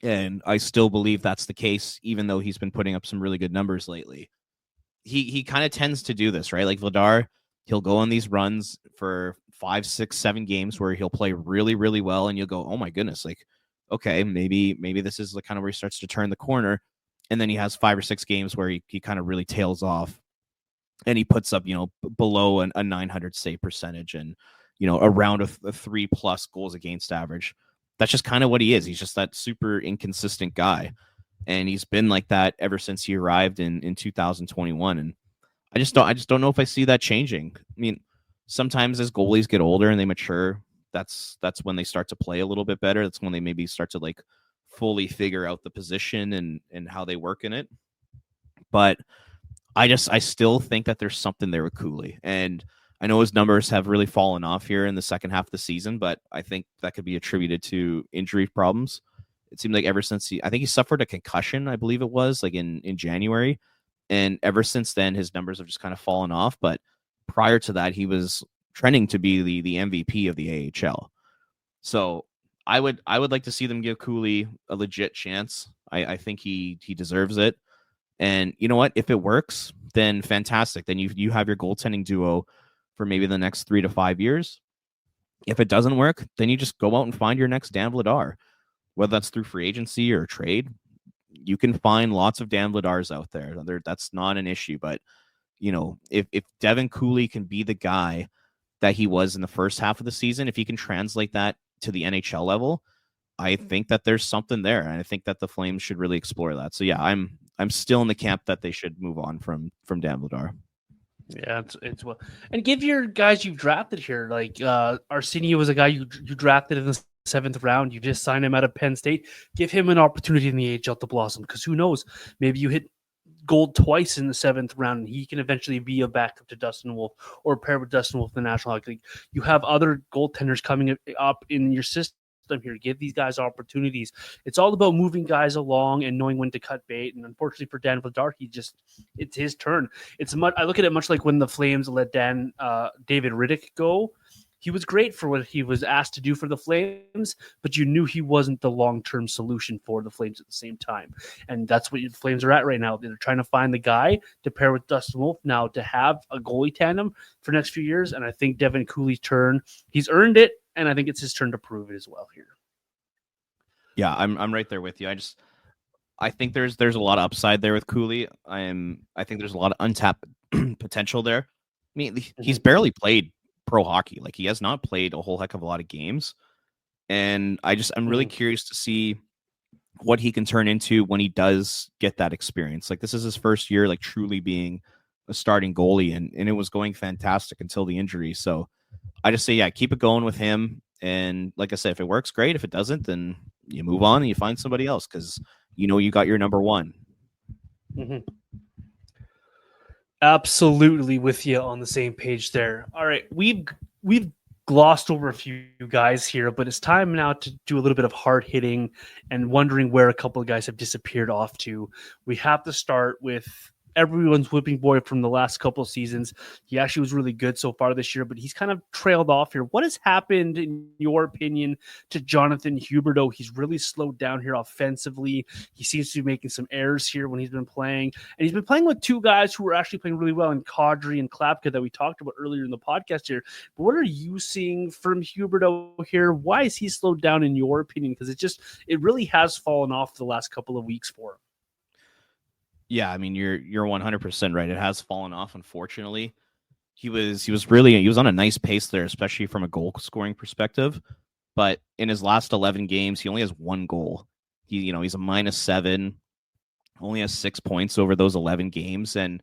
and I still believe that's the case, even though he's been putting up some really good numbers lately. he kind of tends to do this, right? Like Vladar, he'll go on these runs for 5, 6, 7 games where he'll play really, really well, and you'll go, oh my goodness, like, okay, maybe this is the kind of where he starts to turn the corner. And then he has 5 or 6 games where he kind of really tails off, and he puts up, below a 900 save percentage and, around a 3+ goals against average. That's just kind of what he is. He's just that super inconsistent guy. And he's been like that ever since he arrived in 2021. And I just don't know if I see that changing. I mean, sometimes as goalies get older and they mature, that's when they start to play a little bit better. That's when they maybe start to like fully figure out the position and how they work in it. But I still think that there's something there with Cooley. And I know his numbers have really fallen off here in the second half of the season, but I think that could be attributed to injury problems. It seemed like ever since I think he suffered a concussion, I believe it was, like in January. And ever since then, his numbers have just kind of fallen off. But prior to that, he was trending to be the MVP of the AHL. So I would like to see them give Cooley a legit chance. I think he deserves it. And you know what? If it works, then fantastic. Then you have your goaltending duo for maybe the next 3 to 5 years. If it doesn't work, then you just go out and find your next Dan Vladar, whether that's through free agency or trade. You can find lots of Dan Vladars out there. That's not an issue. But if Devin Cooley can be the guy that he was in the first half of the season, if he can translate that to the NHL level, I think that there's something there, and I think that the Flames should really explore that. So yeah, I'm still in the camp that they should move on from Dan Vladar. Yeah, it's well, and give your guys you've drafted here, like Arsenio was a guy you drafted in the 7th round. You just signed him out of Penn State. Give him an opportunity in the AHL to blossom, because who knows? Maybe you hit gold twice in the 7th round, and he can eventually be a backup to Dustin Wolf or pair with Dustin Wolf in the National Hockey League. You have other goaltenders coming up in your system here. Give these guys opportunities. It's all about moving guys along and knowing when to cut bait. And unfortunately for Dan Vladar, it's his turn. I look at it much like when the Flames let David Riddick go. He was great for what he was asked to do for the Flames, but you knew he wasn't the long-term solution for the Flames at the same time. And that's what the Flames are at right now. They're trying to find the guy to pair with Dustin Wolf now to have a goalie tandem for the next few years. And I think Devin Cooley's turn, he's earned it, and I think it's his turn to prove it as well here. Yeah, I'm right there with you. I think there's a lot of upside there with Cooley. I think there's a lot of untapped potential there. I mean, he's barely played pro hockey. Like, he has not played a whole heck of a lot of games. And I'm really curious to see what he can turn into when he does get that experience. Like, this is his first year, like, truly being a starting goalie, and it was going fantastic until the injury. So I just say, yeah, keep it going with him. And like I said, if it works, great. If it doesn't, then you move on and you find somebody else, because you got your number one. Mm-hmm. Absolutely with you on the same page there. All right, we've glossed over a few guys here, but it's time now to do a little bit of hard hitting and wondering where a couple of guys have disappeared off to. We have to start with everyone's whipping boy from the last couple of seasons. He actually was really good so far this year, but he's kind of trailed off here. What has happened, in your opinion, to Jonathan Huberdeau? He's really slowed down here offensively. He seems to be making some errors here when he's been playing. And he's been playing with two guys who are actually playing really well in Kadri and Klapka that we talked about earlier in the podcast here. But what are you seeing from Huberdeau here? Why is he slowed down, in your opinion? Because it really has fallen off the last couple of weeks for him. Yeah, I mean, you're 100% right. It has fallen off, unfortunately. He was on a nice pace there, especially from a goal scoring perspective. But in his last 11 games, he only has 1 goal. He's a -7, only has 6 points over those 11 games, and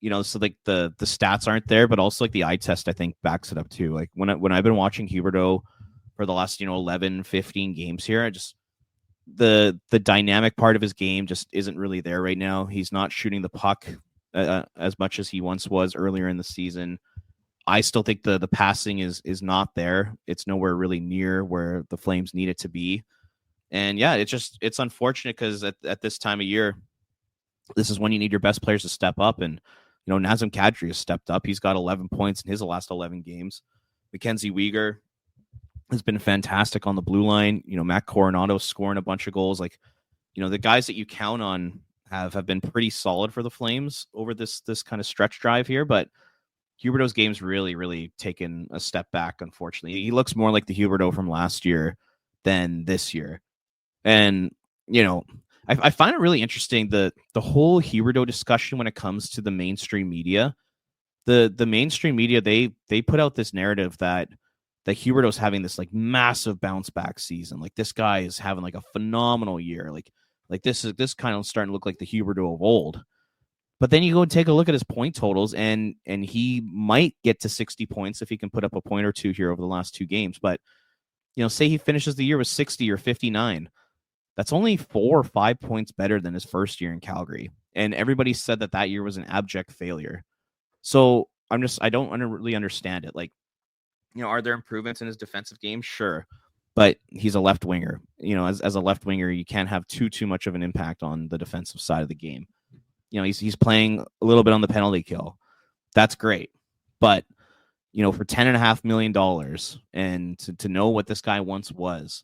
so like the stats aren't there, but also like the eye test, I think, backs it up too. Like when I've been watching Huberdeau for the last 11, 15 games here, the dynamic part of his game just isn't really there right now. He's not shooting the puck as much as he once was earlier in the season. I still think the passing is not there. It's nowhere really near where the Flames need it to be. And yeah, it's unfortunate, because at this time of year, this is when you need your best players to step up. And Nazem Kadri has stepped up. He's got 11 points in his last 11 games. Mackenzie Weegar has been fantastic on the blue line. Matt Coronado scoring a bunch of goals. Like, the guys that you count on have been pretty solid for the Flames over this kind of stretch drive here, but Huberdeau's game's really taken a step back, unfortunately. He looks more like the Huberdeau from last year than this year. And, I find it really interesting, the whole Huberdeau discussion when it comes to the mainstream media. The mainstream media, they put out this narrative that Huberdeau's having this like massive bounce back season. Like this guy is having like a phenomenal year. Like this kind of starting to look like the Huberdeau of old. But then you go and take a look at his point totals, and he might get to 60 points if he can put up a point or two here over the last 2 games. But say he finishes the year with 60 or 59. That's only 4 or 5 points better than his first year in Calgary. And everybody said that year was an abject failure. So I don't really understand it. Like, are there improvements in his defensive game? Sure. But he's a left winger. As a left winger, you can't have too much of an impact on the defensive side of the game. He's playing a little bit on the penalty kill. That's great. But, for $10.5 million and to know what this guy once was,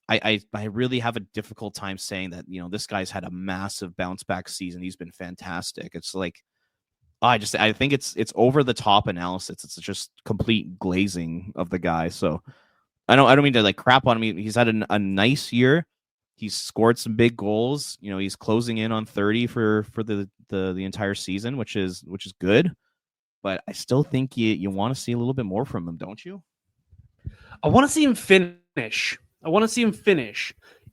I really have a difficult time saying that, this guy's had a massive bounce back season. He's been fantastic. It's like, I think it's over the top analysis. It's just complete glazing of the guy. So I don't mean to like crap on him. He's had a nice year. He's scored some big goals. He's closing in on 30 for the entire season, which is good. But I still think you want to see a little bit more from him, don't you? I want to see him finish.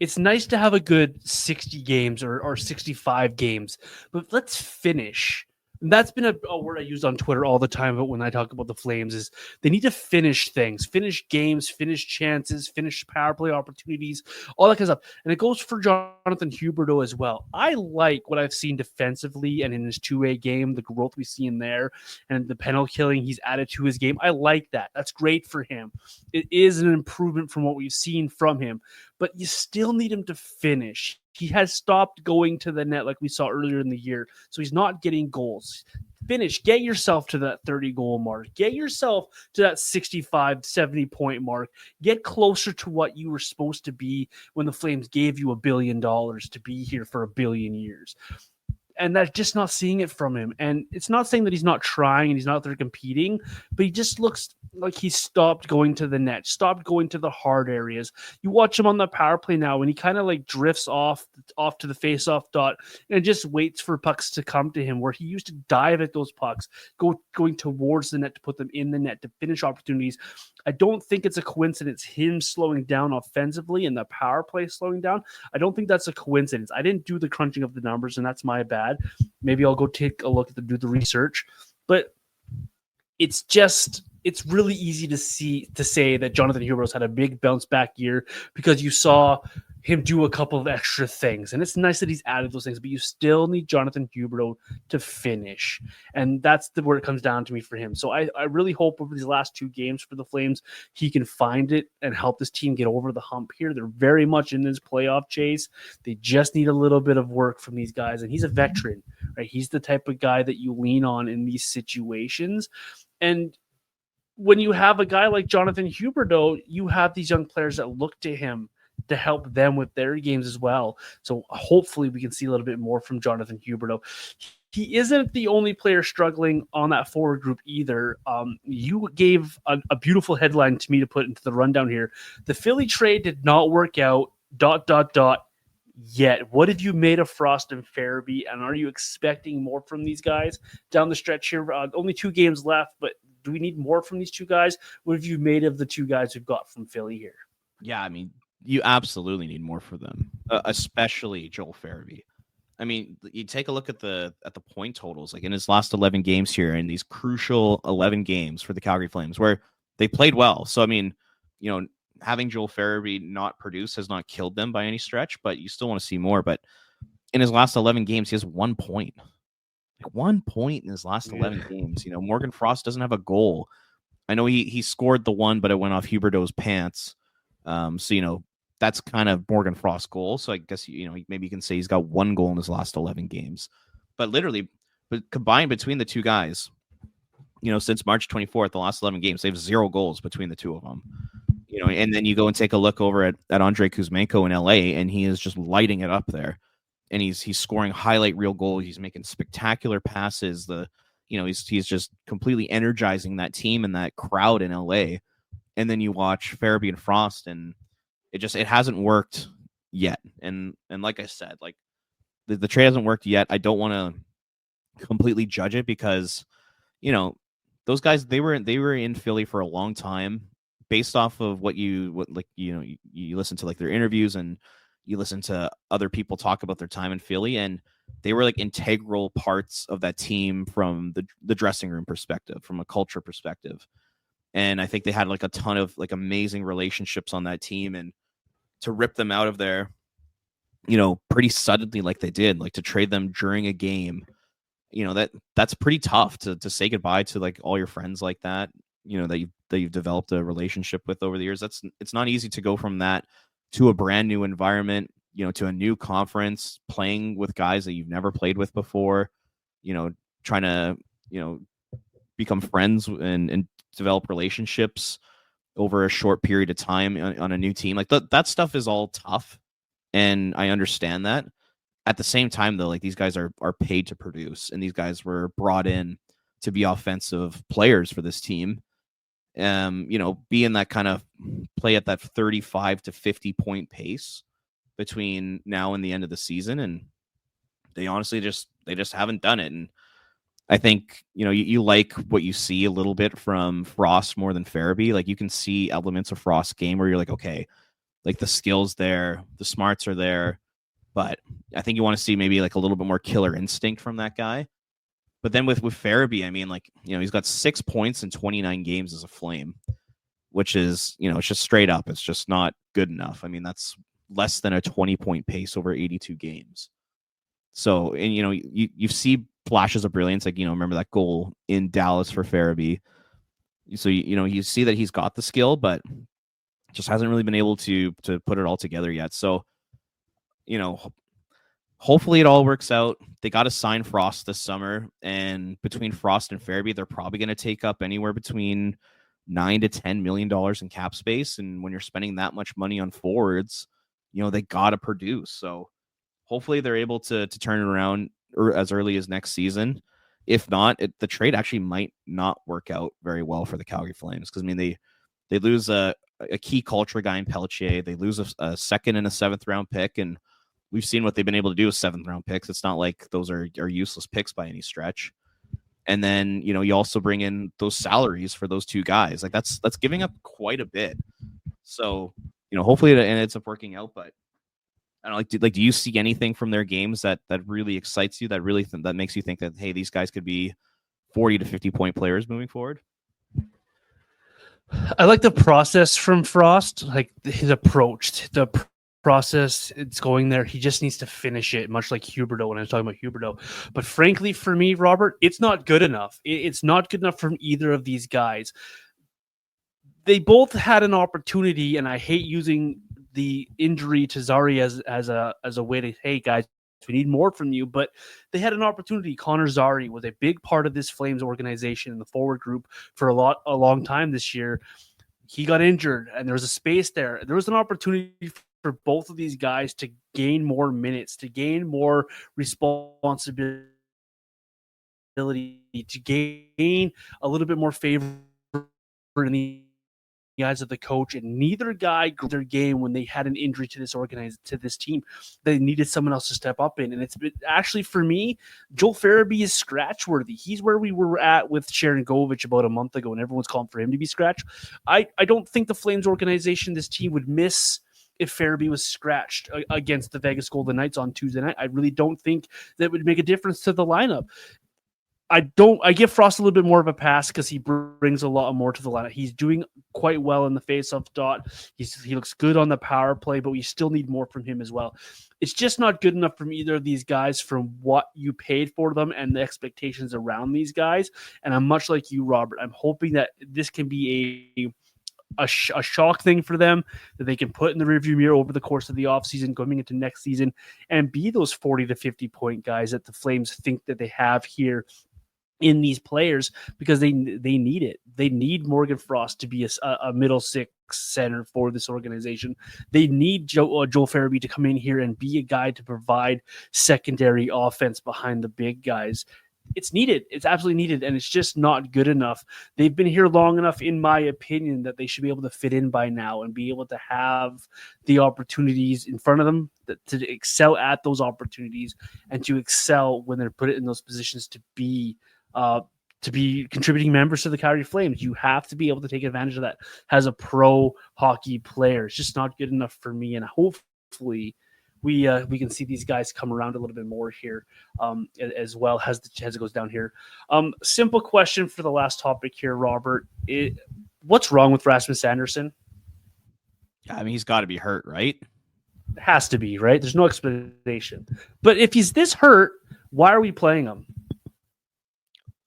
It's nice to have a good 60 games or 65 games, but let's finish. And that's been a word I use on Twitter all the time. But when I talk about the Flames, is they need to finish things, finish games, finish chances, finish power play opportunities, all that kind of stuff. And it goes for Jonathan Huberdeau as well. I like what I've seen defensively and in his 2-way game, the growth we see in there, and the penalty killing he's added to his game. I like that. That's great for him. It is an improvement from what we've seen from him, but you still need him to finish. He has stopped going to the net like we saw earlier in the year, so he's not getting goals. Finish. Get yourself to that 30-goal mark. Get yourself to that 65, 70-point mark. Get closer to what you were supposed to be when the Flames gave you $1 billion to be here for 1 billion years. And that's just not seeing it from him. And it's not saying that he's not trying and he's not there competing, but he just looks like he stopped going to the net, stopped going to the hard areas. You watch him on the power play now, and he kind of like drifts off to the face-off dot and just waits for pucks to come to him, where he used to dive at those pucks, going towards the net to put them in the net to finish opportunities. I don't think it's a coincidence him slowing down offensively and the power play slowing down. I don't think that's a coincidence. I didn't do the crunching of the numbers, and that's my bad. Maybe I'll go take a look do the research. But it's really easy to say that Jonathan Huberdeau's had a big bounce back year because you saw him do a couple of extra things. And it's nice that he's added those things, but you still need Jonathan Huberdeau to finish. And that's where it comes down to me for him. So I really hope over these last 2 games for the Flames, he can find it and help this team get over the hump here. They're very much in this playoff chase. They just need a little bit of work from these guys. And he's a veteran, right? He's the type of guy that you lean on in these situations. And when you have a guy like Jonathan Huberdeau, you have these young players that look to him to help them with their games as well. So hopefully we can see a little bit more from Jonathan Huberdeau. He isn't the only player struggling on that forward group either. You gave a beautiful headline to me to put into the rundown here. The Philly trade did not work out, ... yet. What have you made of Frost and Farabee, and are you expecting more from these guys down the stretch here? Only 2 games left, but do we need more from these 2 guys? What have you made of the 2 guys we've got from Philly here? Yeah, I mean, you absolutely need more for them, especially Joel Farabee. I mean, you take a look at the point totals, like in his last 11 games here, in these crucial 11 games for the Calgary Flames, where they played well. So, I mean, having Joel Farabee not produce has not killed them by any stretch, but you still want to see more. But in his last 11 games, he has 1 point. Like 1 point in his last 11 games. Morgan Frost doesn't have a goal. I know he scored the one, but it went off Huberdeau's pants. So, that's kind of Morgan Frost's goal. So I guess, maybe you can say he's got 1 goal in his last 11 games. But literally, combined between the 2 guys, since March 24th, the last 11 games, they have 0 goals between the 2 of them. And then you go and take a look over at Andrei Kuzmenko in LA, and he is just lighting it up there. and he's scoring highlight reel goals. He's making spectacular passes. He's just completely energizing that team and that crowd in LA. And then you watch Farabee and Frost, and it hasn't worked yet. And like I said, like the trade hasn't worked yet. I don't want to completely judge it because, those guys, they were in Philly for a long time. Based off of you listen to like their interviews and you listen to other people talk about their time in Philly, and they were like integral parts of that team from the dressing room perspective, from a culture perspective. And I think they had like a ton of like amazing relationships on that team, and to rip them out of there, pretty suddenly like they did, like to trade them during a game, that's pretty tough to say goodbye to like all your friends like that, that you've developed a relationship with over the years. It's not easy to go from that to a brand new environment, to a new conference, playing with guys that you've never played with before, trying to, become friends and develop relationships over a short period of time on a new team. Like that stuff is all tough. And I understand that. At the same time, though, like these guys are paid to produce, and these guys were brought in to be offensive players for this team. Be in that kind of play at that 35 to 50 point pace between now and the end of the season. And they honestly just haven't done it. And I think, you like what you see a little bit from Frost more than Farabee. Like you can see elements of Frost's game where you're like, okay, like the skills there, the smarts are there, but I think you want to see maybe like a little bit more killer instinct from that guy. But then with Farabee, I mean, like, he's got 6 points in 29 games as a Flame, which is, it's just straight up. It's just not good enough. I mean, that's less than a 20-point pace over 82 games. So, and, you see flashes of brilliance, like, remember that goal in Dallas for Farabee. So, you see that he's got the skill, but just hasn't really been able to put it all together yet. So, hopefully it all works out. They got to sign Frost this summer, and between Frost and Farabee, they're probably going to take up anywhere between $9 to $10 million in cap space. And when you're spending that much money on forwards, they got to produce. So hopefully they're able to turn it around as early as next season. If not, the trade actually might not work out very well for the Calgary Flames, because I mean they lose a key culture guy in Pelletier. They lose a second and a seventh round pick, and we've seen what they've been able to do with seventh round picks. It's not like those are useless picks by any stretch. And then, you also bring in those salaries for those two guys. Like that's giving up quite a bit. So, hopefully it ends up working out. But I don't know, do you see anything from their games that really excites you, that really that makes you think that, hey, these guys could be 40 to 50 point players moving forward? I like the process from Frost, like his approach, the process. It's going there. He just needs to finish it, much like Huberdeau when I was talking about Huberdeau. But frankly, for me, Robert, it's not good enough. It's not good enough from either of these guys. They both had an opportunity, and I hate using the injury to Zari as a way to, hey guys, we need more from you, but they had an opportunity. Connor Zari was a big part of this Flames organization in the forward group for a long time this year. He got injured, and there was a space there. There was an opportunity for both of these guys to gain more minutes, to gain more responsibility, to gain a little bit more favor in the eyes of the coach, and neither guy grew their game when they had an injury to this team. They needed someone else to step up in, and it's actually, for me, Joel Farabee is scratch worthy. He's where we were at with Sharon Govich about a month ago, and everyone's calling for him to be scratch. I don't think the Flames organization, this team, would miss if Farabee was scratched against the Vegas Golden Knights on Tuesday night. I really don't think that would make a difference to the lineup. I give Frost a little bit more of a pass because he brings a lot more to the lineup. He's doing quite well in the faceoff dot. He looks good on the power play, but we still need more from him as well. It's just not good enough from either of these guys from what you paid for them and the expectations around these guys. And I'm much like you, Robert. I'm hoping that this can be a shock thing for them that they can put in the rearview mirror over the course of the offseason, going into next season, and be those 40 to 50 point guys that the Flames think that they have here in these players because they need it. They need Morgan Frost to be a middle six center for this organization. They need Joel Farabee to come in here and be a guy to provide secondary offense behind the big guys. It's needed. It's absolutely needed, and it's just not good enough. They've been here long enough, in my opinion, that they should be able to fit in by now and be able to have the opportunities in front of them to excel at those opportunities and to excel when they're put in those positions to be contributing members to the Calgary Flames. You have to be able to take advantage of that as a pro hockey player. It's just not good enough for me, and hopefully we can see these guys come around a little bit more here as well as it goes down here. Simple question for the last topic here, Robert. What's wrong with Rasmus Andersson? I mean, he's got to be hurt, right? It has to be, right? There's no explanation. But if he's this hurt, why are we playing him?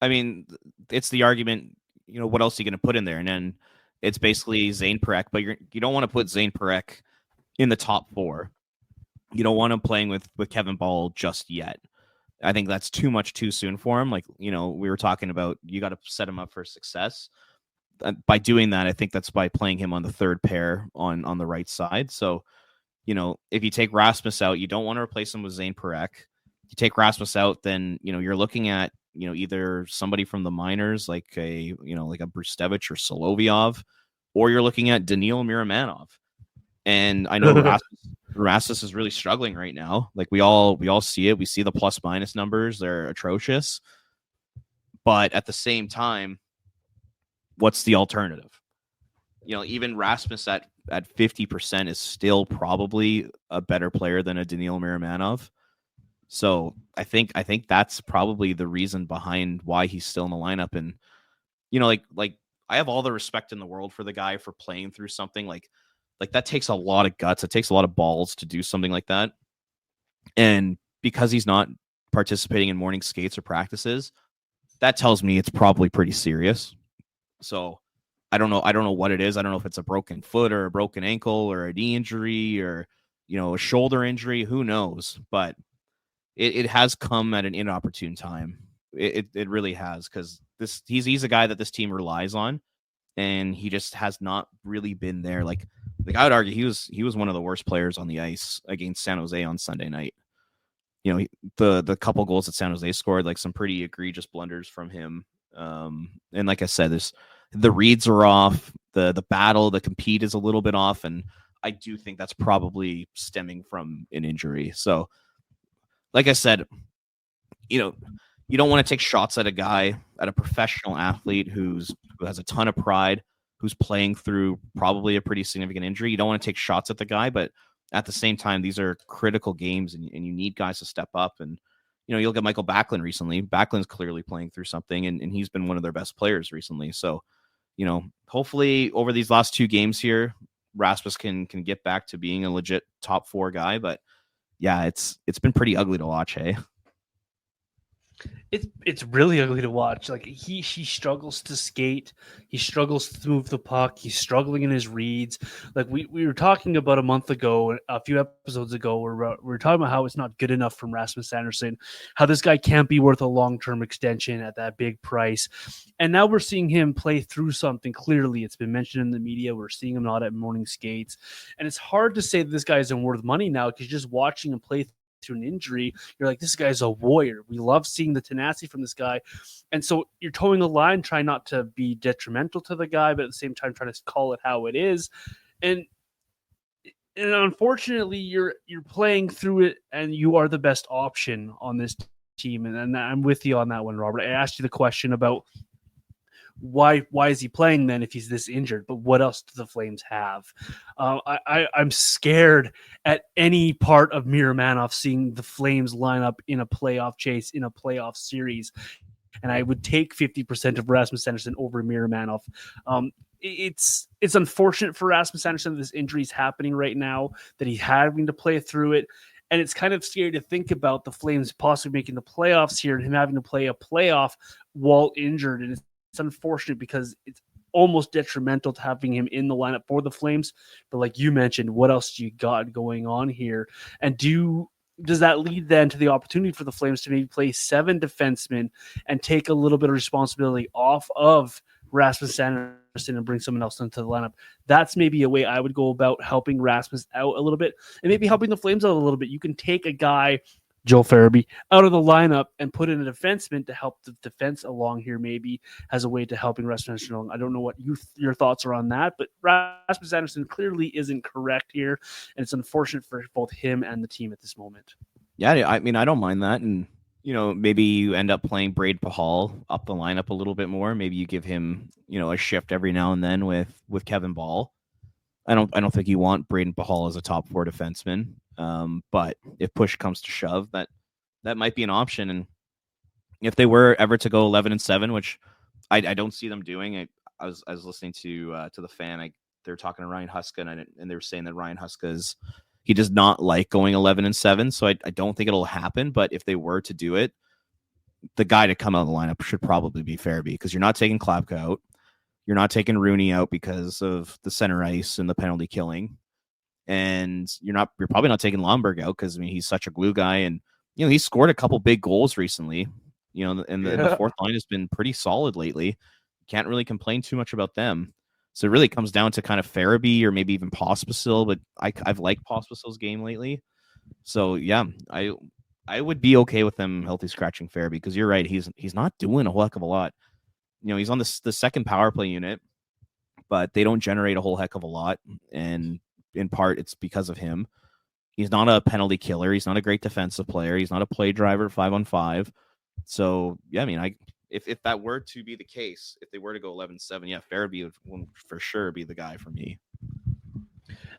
I mean, it's the argument, what else are you going to put in there? And then it's basically Zayne Parekh, but you don't want to put Zayne Parekh in the top 4. You don't want him playing with Kevin Ball just yet. I think that's too much too soon for him. Like, we were talking about, you got to set him up for success. By doing that, I think that's by playing him on the third pair on the right side. So, if you take Rasmus out, you don't want to replace him with Zayne Parekh. You take Rasmus out, then, you're looking at, either somebody from the minors, like a Brustevich or Solovyov, or you're looking at Daniil Miramanov. And I know Rasmus is really struggling right now. Like we all see it. We see the plus minus numbers. They're atrocious. But at the same time, what's the alternative? Even Rasmus at 50% is still probably a better player than a Daniil Miramanov. So I think that's probably the reason behind why he's still in the lineup. And, like I have all the respect in the world for the guy for playing through something like that takes a lot of guts. It takes a lot of balls to do something like that. And because he's not participating in morning skates or practices, that tells me it's probably pretty serious. So I don't know what it is. I don't know if it's a broken foot or a broken ankle or a knee injury or, a shoulder injury. Who knows? But it has come at an inopportune time. It really has, because he's a guy that this team relies on, and he just has not really been there. Like I would argue he was one of the worst players on the ice against San Jose on Sunday night. The couple goals that San Jose scored, like some pretty egregious blunders from him. And like I said, the reads are off, the battle, the compete is a little bit off, and I do think that's probably stemming from an injury. So, like I said, you don't want to take shots at a professional athlete who has a ton of pride, who's playing through probably a pretty significant injury. You don't want to take shots at the guy, but at the same time, these are critical games, and you need guys to step up. And, you look at Michael Backlund recently. Backlund's clearly playing through something, and he's been one of their best players recently. So, hopefully over these last 2 games here, Rasmus can get back to being a legit top 4 guy. But yeah, it's been pretty ugly to watch, hey? It's really ugly to watch. Like he struggles to skate, he struggles to move the puck, he's struggling in his reads. Like we were talking about a month ago, a few episodes ago, where we were talking about how it's not good enough from Rasmus Andersson, how this guy can't be worth a long-term extension at that big price. And now we're seeing him play through something. Clearly, it's been mentioned in the media. We're seeing him not at morning skates, and it's hard to say that this guy isn't worth money now, because just watching him play through an injury, you're like, this guy's a warrior. We love seeing the tenacity from this guy. And so you're towing the line, trying not to be detrimental to the guy, but at the same time trying to call it how it is. And unfortunately, you're playing through it, and you are the best option on this team. And I'm with you on that one, Robert. I asked you the question about why is he playing then if he's this injured? But what else do the Flames have? I'm scared at any part of Miramanov seeing the Flames line up in a playoff chase, in a playoff series. And I would take 50% of Rasmus Andersson over Miramanov. It's unfortunate for Rasmus Andersson that this injury is happening right now, that he's having to play through it. And it's kind of scary to think about the Flames possibly making the playoffs here and him having to play a playoff while injured. And it's unfortunate because it's almost detrimental to having him in the lineup for the Flames. But like you mentioned, what else do you got going on here? And do does that lead then to the opportunity for the Flames to maybe play 7 defensemen and take a little bit of responsibility off of Rasmus Sanderson and bring someone else into the lineup? That's maybe a way I would go about helping Rasmus out a little bit and maybe helping the Flames out a little bit. You can take a guy, Joel Farabee, out of the lineup and put in a defenseman to help the defense along here, maybe as a way to helping Rasmus Anderson along. I don't know what your thoughts are on that, but Rasmus Anderson clearly isn't correct here, and it's unfortunate for both him and the team at this moment. Yeah, I mean, I don't mind that. And, maybe you end up playing Braden Pahal up the lineup a little bit more. Maybe you give him, a shift every now and then with Kevin Ball. I don't think you want Braden Pahal as a top 4 defenseman. But if push comes to shove, that might be an option. And if they were ever to go 11-7, which I don't see them doing, I was listening to the fan. They were talking to Ryan Huska, and they were saying that Ryan Huska he does not like going 11-7. So I don't think it'll happen. But if they were to do it, the guy to come out of the lineup should probably be Farabee, because you're not taking Klapka out. You're not taking Rooney out because of the center ice and the penalty killing. And you're probably not taking Lomberg out because, he's such a glue guy. And, he scored a couple big goals recently, and the fourth line has been pretty solid lately. Can't really complain too much about them. So it really comes down to kind of Farabee or maybe even Pospisil, but I've liked Pospisil's game lately. So yeah, I would be okay with them healthy scratching Farabee, because you're right, he's not doing a whole heck of a lot. He's on the second power play unit, but they don't generate a whole heck of a lot, and in part it's because of him. He's not a penalty killer. He's not a great defensive player. He's not a play driver 5-on-5. So yeah, if that were to be the case, if they were to go 11-7, yeah, Farabee would for sure be the guy for me.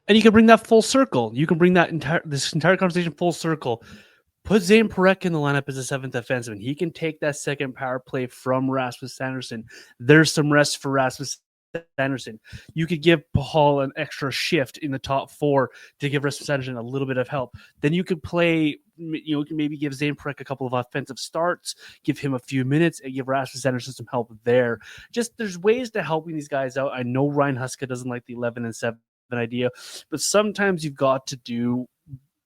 And you can bring that full circle. You can bring this entire conversation full circle. Put Zayne Parekh in the lineup as a 7th defenseman. He can take that second power play from Rasmus Sanderson. There's some rest for Rasmus Sanderson. You could give Pahal an extra shift in the top 4 to give Rasmus Sanderson a little bit of help. Then you could play, you can maybe give Zayne Parekh a couple of offensive starts, give him a few minutes, and give Rasmus Sanderson some help there. Just there's ways to helping these guys out. I know Ryan Huska doesn't like the 11-7 idea, but sometimes you've got to do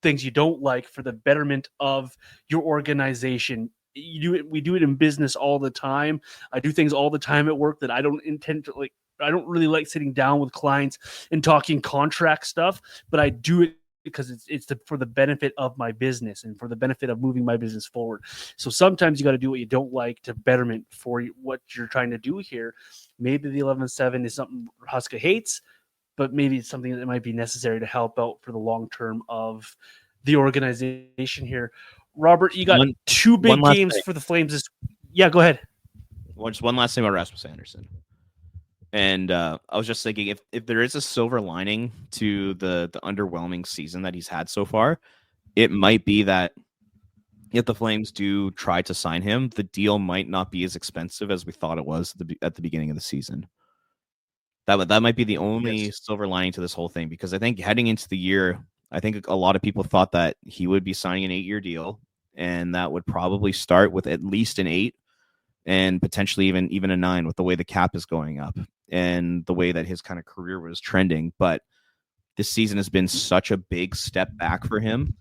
things you don't like for the betterment of your organization. We do it in business all the time. I do things all the time at work that I don't intend to like. I don't really like sitting down with clients and talking contract stuff, but I do it because it's for the benefit of my business and for the benefit of moving my business forward. So sometimes you got to do what you don't like to betterment for what you're trying to do here. Maybe the 11-7 is something Huska hates, but maybe it's something that might be necessary to help out for the long term of the organization here. Robert, you got 2 big games for the Flames. Yeah, go ahead. Well, just one last thing about Rasmus Anderson. And I was just thinking, if there is a silver lining to the underwhelming season that he's had so far, it might be that if the Flames do try to sign him, the deal might not be as expensive as we thought it was at the beginning of the season. That might be the only silver lining to this whole thing, because I think heading into the year, I think a lot of people thought that he would be signing an 8-year deal, and that would probably start with at least an 8 and potentially even a 9 with the way the cap is going up and the way that his kind of career was trending. But this season has been such a big step back for him.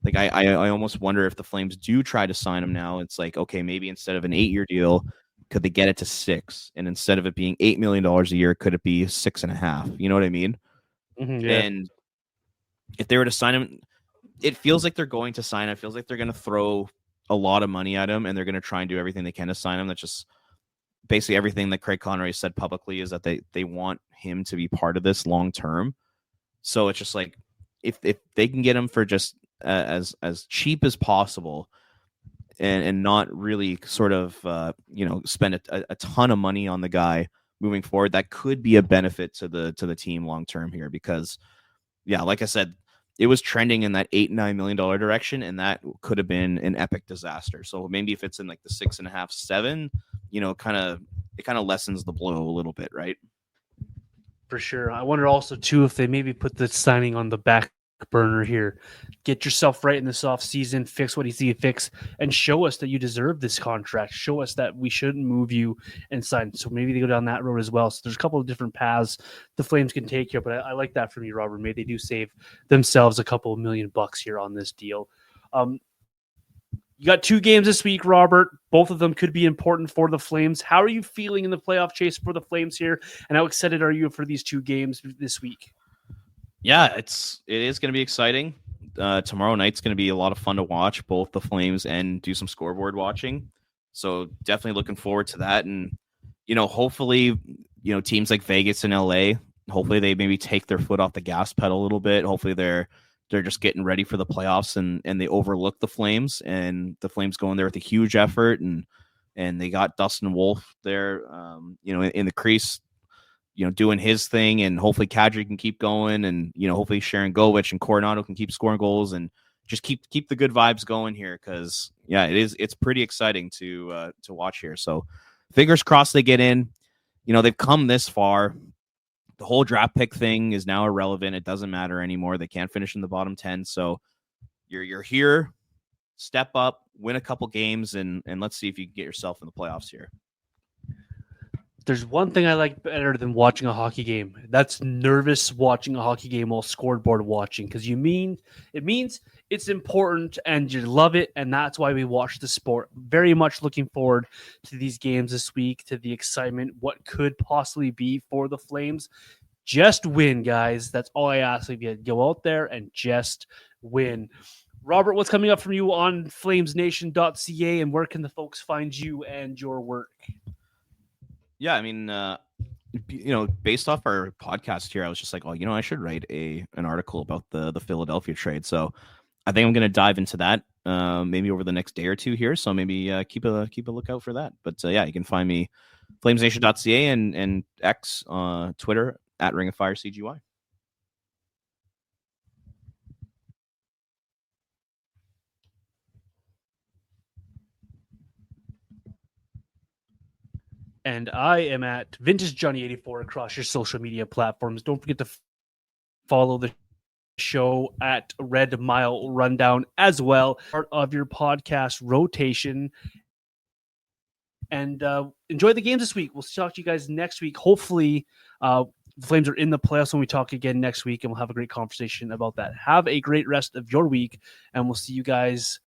Like I almost wonder if the Flames do try to sign him now, it's like, okay, maybe instead of an 8-year deal, could they get it to 6? And instead of it being $8 million a year, could it be 6.5? You know what I mean? Mm-hmm, yeah. And if they were to sign him, it feels like they're going to sign him. It feels like they're going to throw a lot of money at him, and they're going to try and do everything they can to sign him. That's just basically everything that Craig Conroy said publicly, is that they want him to be part of this long term. So it's just like, if they can get him for just as cheap as possible, and not really sort of spend a ton of money on the guy moving forward, that could be a benefit to the team long term here. Because yeah, like I said, it was trending in that $8-9 million direction, and that could have been an epic disaster. So maybe if it's in like the 6.5, 7, it kind of lessens the blow a little bit, right? For sure. I wonder also too if they maybe put the signing on the back burner here. Get yourself right in this off season, fix what you see fix, and show us that you deserve this contract. Show us that we shouldn't move you and sign. So maybe they go down that road as well. So there's a couple of different paths the Flames can take here, but I like that from you, Robert. Maybe they do save themselves a couple of $1 million here on this deal. You got 2 games this week, Robert. Both of them could be important for the Flames. How are you feeling in the playoff chase for the Flames here? And how excited are you for these 2 games this week? Yeah, it is going to be exciting. Tomorrow night's going to be a lot of fun to watch, both the Flames and do some scoreboard watching. So definitely looking forward to that. And, hopefully, teams like Vegas and LA, hopefully they maybe take their foot off the gas pedal a little bit. Hopefully they're just getting ready for the playoffs and they overlook the Flames, and the Flames go in there with a huge effort. And they got Dustin Wolf there, in the crease, doing his thing, and hopefully Kadri can keep going, and hopefully Sharon Govich and Coronado can keep scoring goals, and just keep the good vibes going here, because it's pretty exciting to watch here. So fingers crossed they get in. They've come this far. The whole draft pick thing is now irrelevant. It doesn't matter anymore. They can't finish in the bottom 10. So you're here, step up, win a couple games, and let's see if you can get yourself in the playoffs here. There's one thing I like better than watching a hockey game. That's nervous watching a hockey game while scoreboard watching, because it means it's important and you love it, and that's why we watch the sport. Very much looking forward to these games this week, to the excitement, what could possibly be for the Flames. Just win, guys. That's all I ask of you. Go out there and just win. Robert, what's coming up from you on flamesnation.ca, and where can the folks find you and your work? Yeah, I mean, based off our podcast here, I was just like, oh, I should write an article about the Philadelphia trade. So I think I'm going to dive into that maybe over the next day or two here. So maybe keep a lookout for that. But you can find me flamesnation.ca and X Twitter at Ring of Fire CGY. And I am at Vintage Johnny 84 across your social media platforms. Don't forget to follow the show at Red Mile Rundown as well, part of your podcast rotation. And enjoy the games this week. We'll talk to you guys next week. Hopefully, the Flames are in the playoffs when we talk again next week, and we'll have a great conversation about that. Have a great rest of your week, and we'll see you guys.